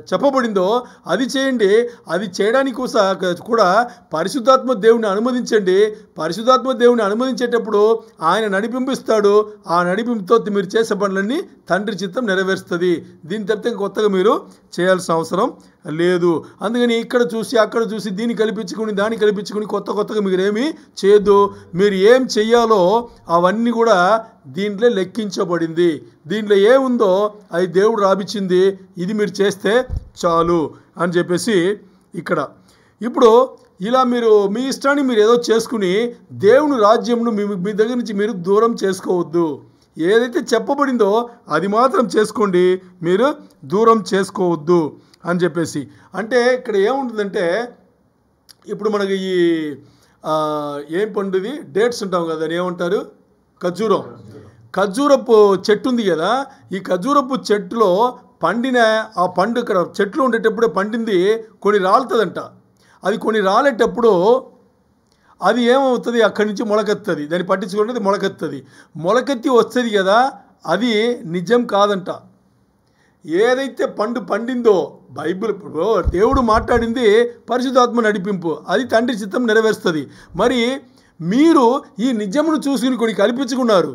చెప్పబడిందో అది చేయండి. అది చేయడానికి కూడా పరిశుద్ధాత్మ దేవుని అనుమతించండి. పరిశుద్ధాత్మ దేవుని అనుమతించేటప్పుడు ఆయన నడిపింపిస్తాడు. ఆ నడిపింపుతో మీరు చేసే పనులన్నీ తండ్రి చిత్తం నెరవేరుస్తుంది. దీని తప్పితే కొత్తగా మీరు చేయాల్సిన అవసరం లేదు. అందుకని ఇక్కడ చూసి అక్కడ చూసి దీన్ని కల్పించుకుని దాన్ని కల్పించుకుని కొత్తగా మీరేమీ చేయొద్దు. మీరు ఏం చెయ్యాలో అవన్నీ కూడా దీంట్లో లెక్కించబడింది. దీంట్లో ఏముందో అది దేవుడు రాపిచ్చింది. ఇది మీరు చేస్తే చాలు అని చెప్పేసి ఇక్కడ. ఇప్పుడు ఇలా మీరు మీ ఇష్టాన్ని మీరు ఏదో చేసుకుని దేవుని రాజ్యంను మీ దగ్గర నుంచి మీరు దూరం చేసుకోవద్దు. ఏదైతే చెప్పబడిందో అది మాత్రం చేసుకోండి, మీరు దూరం చేసుకోవద్దు అని చెప్పేసి. అంటే ఇక్కడ ఏముంటుందంటే ఇప్పుడు మనకి ఈ ఏం పండుది డేట్స్ ఉంటాం కదా, దాన్ని ఏమంటారు, ఖర్జూరపు చెట్టు ఉంది కదా. ఈ ఖర్జూరపు చెట్టులో పండిన ఆ పండు ఇక్కడ చెట్లు ఉండేటప్పుడే పండింది కొన్ని రాలుతుందంట. అది కొన్ని రాలేటప్పుడు అది ఏమవుతుంది, అక్కడి నుంచి మొలకెత్తుంది. దాన్ని పట్టించుకుంటే మొలకెత్తుంది. మొలకెత్తి వస్తుంది కదా, అది నిజం కాదంట. ఏదైతే పండిందో బైబిల్ దేవుడు మాట్లాడింది పరిశుద్ధాత్మ నడిపింపు, అది తండ్రి చిత్తం నెరవేరుస్తుంది. మరి మీరు ఈ నిజమును చూసుకుని కొన్ని కల్పించుకున్నారు.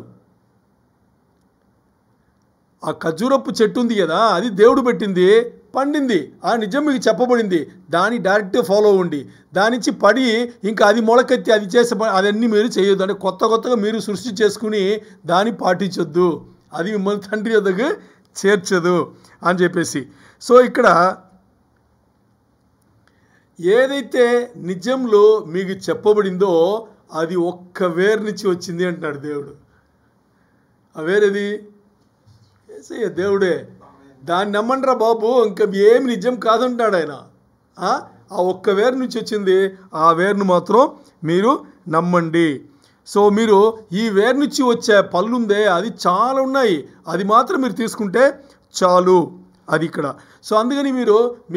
ఆ ఖర్జూరపు చెట్టు ఉంది కదా, అది దేవుడు పెట్టింది, పండింది, ఆ నిజం మీకు చెప్పబడింది, దాన్ని డైరెక్ట్గా ఫాలో అవ్వండి. దాని నుంచి పడి ఇంకా అది మొలకెత్తి అది చేసే అదన్నీ మీరు చేయొద్దు. అంటే కొత్తగా మీరు సృష్టి చేసుకుని దాన్ని పాటించొద్దు. అది మిమ్మల్ని తండ్రి వద్దకు చేర్చదు అని చెప్పేసి. సో ఇక్కడ ఏదైతే నిజంలో మీకు చెప్పబడిందో అది ఒక్క వేరు నుంచి వచ్చింది అంటున్నాడు దేవుడు. ఆ వేరేది దేవుడే. దాన్ని నమ్మండిరా బాబు, ఇంకా ఏమి నిజం కాదంటాడు ఆయన. ఆ ఒక్క వేరు నుంచి వచ్చింది, ఆ వేరును మాత్రం మీరు నమ్మండి. సో మీరు ఈ వేరు నుంచి వచ్చే పళ్ళు ఉందే అది చాలా ఉన్నాయి, అది మాత్రం మీరు తీసుకుంటే చాలు. అది ఇక్కడ. సో అందుకని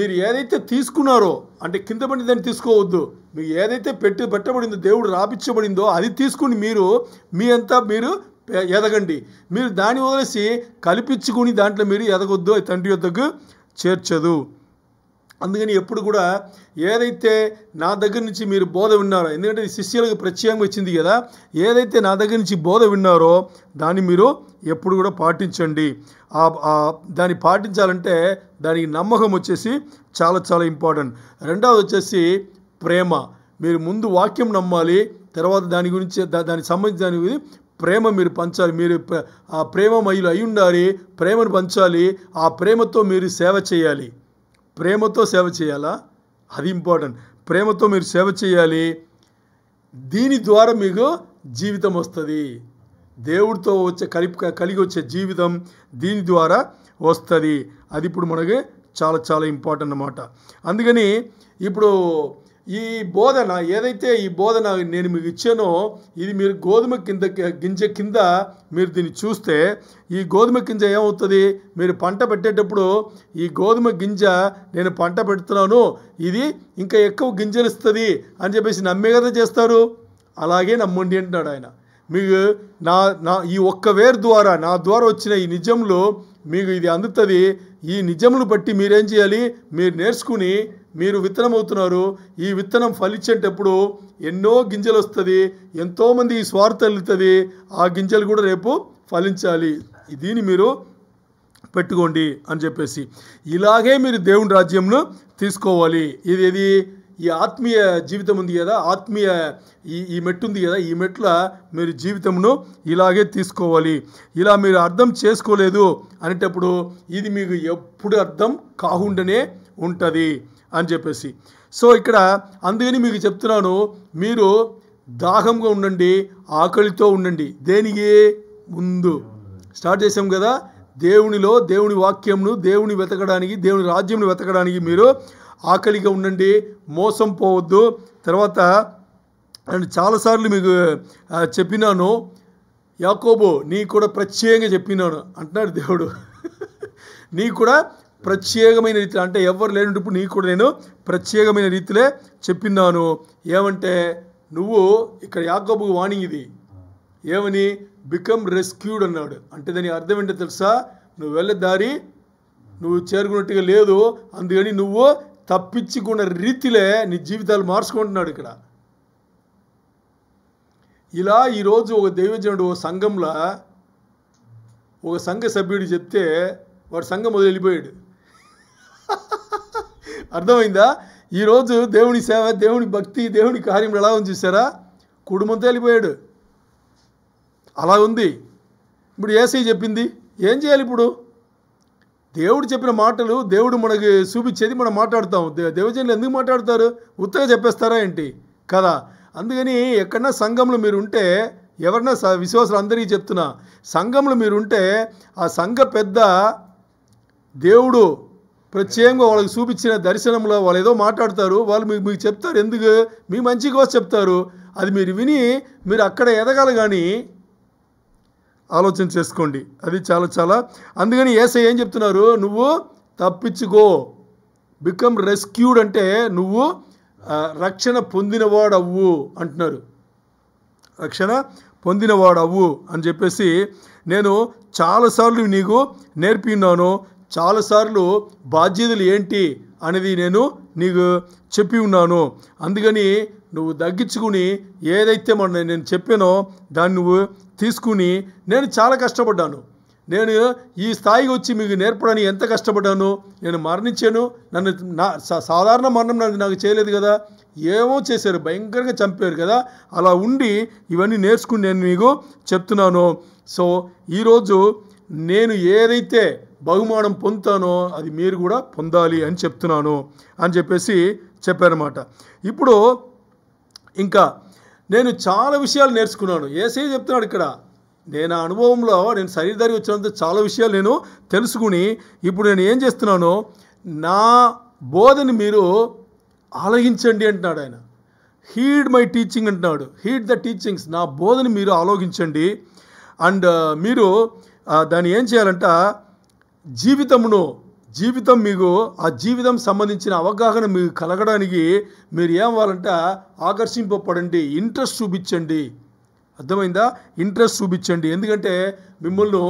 మీరు ఏదైతే తీసుకున్నారో అంటే కింద పడి దాన్ని తీసుకోవద్దు. మీకు ఏదైతే పెట్టబడిందో దేవుడు రాపించబడిందో అది తీసుకుని మీ అంతా మీరు ఎదగండి. మీరు దాన్ని వదిలేసి కల్పించుకుని దాంట్లో మీరు ఎదగొద్దు, తండ్రి వద్దకు చేర్చదు. అందుకని ఎప్పుడు కూడా ఏదైతే నా దగ్గర నుంచి మీరు బోధ విన్నారో, ఎందుకంటే శిష్యులకు ప్రత్యేకంగా వచ్చింది కదా, ఏదైతే నా దగ్గర నుంచి బోధ విన్నారో దాన్ని మీరు ఎప్పుడు కూడా పాటించండి. దాన్ని పాటించాలంటే దానికి నమ్మకం వచ్చేసి చాలా చాలా ఇంపార్టెంట్. రెండవది వచ్చేసి ప్రేమ. మీరు ముందు వాక్యం నమ్మాలి, తర్వాత దాని గురించి దానికి సంబంధించి దాని ప్రేమ మీరు పంచాలి. మీరు ఆ ప్రేమమయులు అయి ఉండాలి, ప్రేమను పంచాలి. ఆ ప్రేమతో మీరు సేవ చేయాలి. ప్రేమతో సేవ చేయాలా, అది ఇంపార్టెంట్. ప్రేమతో మీరు సేవ చేయాలి. దీని ద్వారా మీకు జీవితం వస్తుంది. దేవుడితో కలిగి వచ్చే జీవితం దీని ద్వారా వస్తుంది. అది ఇప్పుడు మనకి చాలా చాలా ఇంపార్టెంట్ అన్నమాట. అందుకని ఇప్పుడు ఈ బోధన ఏదైతే ఈ బోధన నేను మీకు ఇచ్చానో ఇది మీరు గోధుమ గింజ కింద మీరు దీన్ని చూస్తే ఈ గోధుమ గింజ ఏమవుతుంది, మీరు పంట పెట్టేటప్పుడు ఈ గోధుమ గింజ నేను పంట పెడుతున్నాను, ఇది ఇంకా ఎక్కువ గింజలు ఇస్తుంది అని చెప్పేసి నమ్మే కదా చేస్తారు. అలాగే నమ్మండి అంటున్నాడు ఆయన. మీకు నా ఈ ఒక్క వేరు ద్వారా నా ద్వారా వచ్చిన ఈ నిజంలో మీకు ఇది అందుతుంది. ఈ నిజమును బట్టి మీరేం చేయాలి, మీరు నేర్చుకుని మీరు విత్తనం అవుతున్నారు. ఈ విత్తనం ఫలించేటప్పుడు ఎన్నో గింజలు వస్తుంది, ఎంతోమంది ఈ స్వార్థ వెళ్తుంది. ఆ గింజలు కూడా రేపు ఫలించాలి. దీన్ని మీరు పెట్టుకోండి అని చెప్పేసి ఇలాగే మీరు దేవుని రాజ్యంను తీసుకోవాలి. ఇది ఈ ఆత్మీయ జీవితం ఉంది కదా, ఆత్మీయ ఈ మెట్టు ఉంది కదా, ఈ మెట్ల మీరు జీవితంను ఇలాగే తీసుకోవాలి. ఇలా మీరు అర్థం చేసుకోలేదు అనేటప్పుడు ఇది మీకు ఎప్పుడు అర్థం కాకుండానే ఉంటుంది అని చెప్పేసి. సో ఇక్కడ అందుకని మీకు చెప్తున్నాను, మీరు దాహంగా ఉండండి, ఆకలితో ఉండండి. దేనికి ముందు స్టార్ట్ చేసాం కదా, దేవునిలో దేవుని వాక్యంను దేవుని వెతకడానికి దేవుని రాజ్యంను వెతకడానికి మీరు ఆకలిగా ఉండండి, మోసం పోవద్దు. తర్వాత చాలాసార్లు మీకు చెప్పినాను, యాకోబు నీ కూడా ప్రత్యేకంగా చెప్పినాను అంటున్నాడు దేవుడు. నీ కూడా ప్రత్యేకమైన రీతిలో, అంటే ఎవరు లేనప్పుడు నీ కూడా నేను ప్రత్యేకమైన రీతిలో చెప్పినాను. ఏమంటే నువ్వు ఇక్కడ యాకోబుకు వార్నింగ్ ఇది ఏమని, బికమ్ రెస్క్యూడ్ అన్నాడు. అంటే దాని అర్థం ఏంటో తెలుసా, నువ్వు వెళ్ళే దారి నువ్వు చేరుకున్నట్టుగా లేదు, అందుకని నువ్వు తప్పించుకున్న రీతిలే నీ జీవితాలు మార్చుకుంటున్నాడు ఇక్కడ. ఇలా ఈరోజు ఒక దైవజనుడు ఒక సంఘంలో ఒక సంఘ సభ్యుడు చెప్తే వాడు సంఘం మొదలు వెళ్ళిపోయాడు. అర్థమైందా? ఈరోజు దేవుని సేవ, దేవుని భక్తి, దేవుని కార్యం ఎలా ఉంది చూసారా, కుటుంబంతో వెళ్ళిపోయాడు. అలా ఉంది. ఇప్పుడు యేసయ్య చెప్పింది ఏం చేయాలి? ఇప్పుడు దేవుడు చెప్పిన మాటలు, దేవుడు మనకి చూపించేది మనం మాట్లాడతాం. దేవజనులు ఎందుకు మాట్లాడతారు? ఉత్తగా చెప్పేస్తారా ఏంటి కదా? అందుకని ఎక్కడన్నా సంఘంలో మీరు ఉంటే, ఎవరన్నా విశ్వాసులు అందరికీ చెప్తున్నా, సంఘంలో మీరు ఉంటే ఆ సంఘ పెద్ద దేవుడు ప్రత్యేకంగా వాళ్ళకి చూపించిన దర్శనంలో వాళ్ళు ఏదో మాట్లాడతారు, వాళ్ళు మీకు చెప్తారు, ఎందుకు మీ మంచి కోసం చెప్తారు. అది మీరు విని మీరు అక్కడ ఎదగాలి. కానీ ఆలోచన చేసుకోండి, అది చాలా చాలా. అందుకని యేసయ్య ఏం చెప్తున్నారు, నువ్వు తప్పించుకో, బికమ్ రెస్క్యూడ్ అంటే నువ్వు రక్షణ పొందినవాడవ్వు అంటున్నారు. రక్షణ పొందినవాడవ్వు అని చెప్పేసి నేను చాలాసార్లు నీకు నేర్పిన్నాను, చాలాసార్లు బాధ్యతలు ఏంటి అనేది నేను నీకు చెప్పి ఉన్నాను. అందుకని నువ్వు తగ్గించుకుని ఏదైతే నేను చెప్పానో దాన్ని నువ్వు తీసుకుని, నేను చాలా కష్టపడ్డాను. నేను ఈ స్థాయికి వచ్చి మీకు నేర్పడానికి ఎంత కష్టపడ్డాను. నేను మరణించాను, నన్ను సాధారణ మరణం నాకు చేయలేదు కదా, ఏమో చేశారు, భయంకరంగా చంపారు కదా. అలా ఉండి ఇవన్నీ నేర్చుకుని నేను మీకు చెప్తున్నాను. సో ఈరోజు నేను ఏదైతే బహుమానం పొందుతానో అది మీరు కూడా పొందాలి అని చెప్తున్నాను అని చెప్పేసి చెప్పారన్నమాట. ఇప్పుడు ఇంకా నేను చాలా విషయాలు నేర్చుకున్నాను. యేసయ్య చెప్తున్నాడు ఇక్కడ, నేను ఆ అనుభవంలో నేను శరీరధారి వచ్చినంత చాలా విషయాలు నేను తెలుసుకుని ఇప్పుడు నేను ఏం చేస్తున్నానో, నా బోధని మీరు ఆలోచించండి అంటున్నాడు ఆయన. హీడ్ మై టీచింగ్ అంటున్నాడు. హీడ్ ద టీచింగ్స్, నా బోధని మీరు ఆలోచించండి. అండ్ మీరు దాన్ని ఏం చేయాలంట, జీవితం మీకు ఆ జీవితం సంబంధించిన అవగాహన మీకు కలగడానికి మీరు ఏం అవ్వాలంటే ఆకర్షింపబడండి, ఇంట్రెస్ట్ చూపించండి. అర్థమైందా? ఇంట్రెస్ట్ చూపించండి. ఎందుకంటే మిమ్మల్ని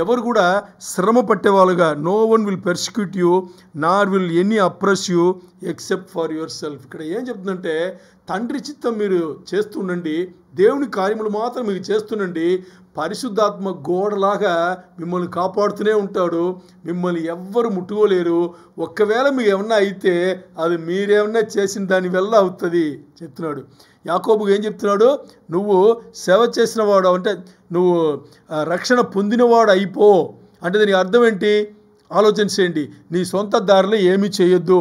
ఎవరు కూడా శ్రమ పట్టేవాళ్ళుగా, no one will persecute you nor will any oppress you except for your self. ఇక్కడ ఏం చెప్తుందంటే తండ్రి చిత్తం మీరు చేస్తుండండి, దేవుని కార్యములు మాత్రం మీకు చేస్తుండండి. పరిశుద్ధాత్మ గోడలాగా మిమ్మల్ని కాపాడుతూనే ఉంటాడు, మిమ్మల్ని ఎవ్వరు ముట్టుకోలేరు. ఒక్కవేళ మీకు ఏమన్నా అయితే అది మీరేమన్నా చేసిన దాని వల్ల అవుతుంది చెప్తున్నాడు. యాకోబుకు ఏం చెప్తున్నాడు, నువ్వు సేవ చేసిన వాడు అంటే నువ్వు రక్షణ పొందినవాడు అయిపో అంటే దానికి అర్థం ఏంటి? ఆలోచన చేయండి. నీ సొంత దారిలో ఏమీ చేయొద్దు.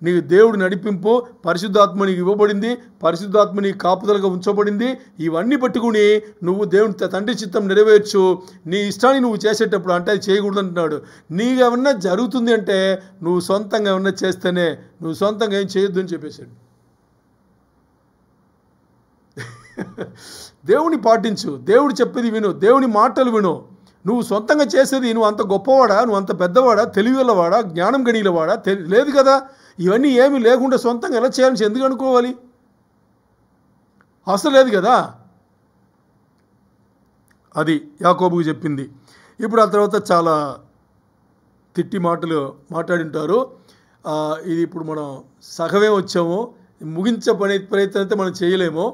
నీకు దేవుడు నడిపింపు, పరిశుద్ధాత్మ నీకు ఇవ్వబడింది, పరిశుద్ధాత్మ నీకు కాపుదలుగా ఉంచబడింది. ఇవన్నీ పట్టుకుని నువ్వు దేవుని తండ్రి చిత్తం నెరవేర్చు. నీ ఇష్టాన్ని నువ్వు చేసేటప్పుడు అంటే అది చేయకూడదు అంటున్నాడు. నీకు ఏమన్నా జరుగుతుంది అంటే నువ్వు సొంతంగా ఏమన్నా చేస్తేనే, నువ్వు సొంతంగా ఏం చేయొద్దు అని చెప్పేశాడు. దేవుని పాటించు, దేవుడు చెప్పేది విను, దేవుని మాటలు విను. నువ్వు సొంతంగా చేసేది, నువ్వు అంత గొప్పవాడా, నువ్వు అంత పెద్దవాడా, తెలివిగలవాడా, జ్ఞానం గణీలవాడా లేదు కదా. ఇవన్నీ ఏమీ లేకుండా సొంతంగా ఎలా చేయాలని ఎందుకు అనుకోవాలి? అసలు లేదు కదా. అది యాకోబుకు చెప్పింది. ఇప్పుడు ఆ తర్వాత చాలా తిట్టి మాటలు మాట్లాడింటారు. ఇది ఇప్పుడు మనం సగమే వచ్చాము, ముగించే ప్రయత్నం అయితే మనం చేయలేము.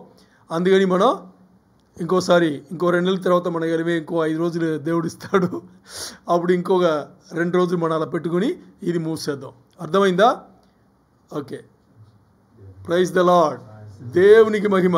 అందుకని మనం ఇంకో 2 నెలల తర్వాత మన కలిపి ఇంకో 5 రోజులు దేవుడు ఇస్తాడు. అప్పుడు ఇంకొక 2 రోజులు మనం అలా పెట్టుకుని ఇది మూసేద్దాం. అర్థమైందా? Okay, praise the lord. దేవునికి మహిమ.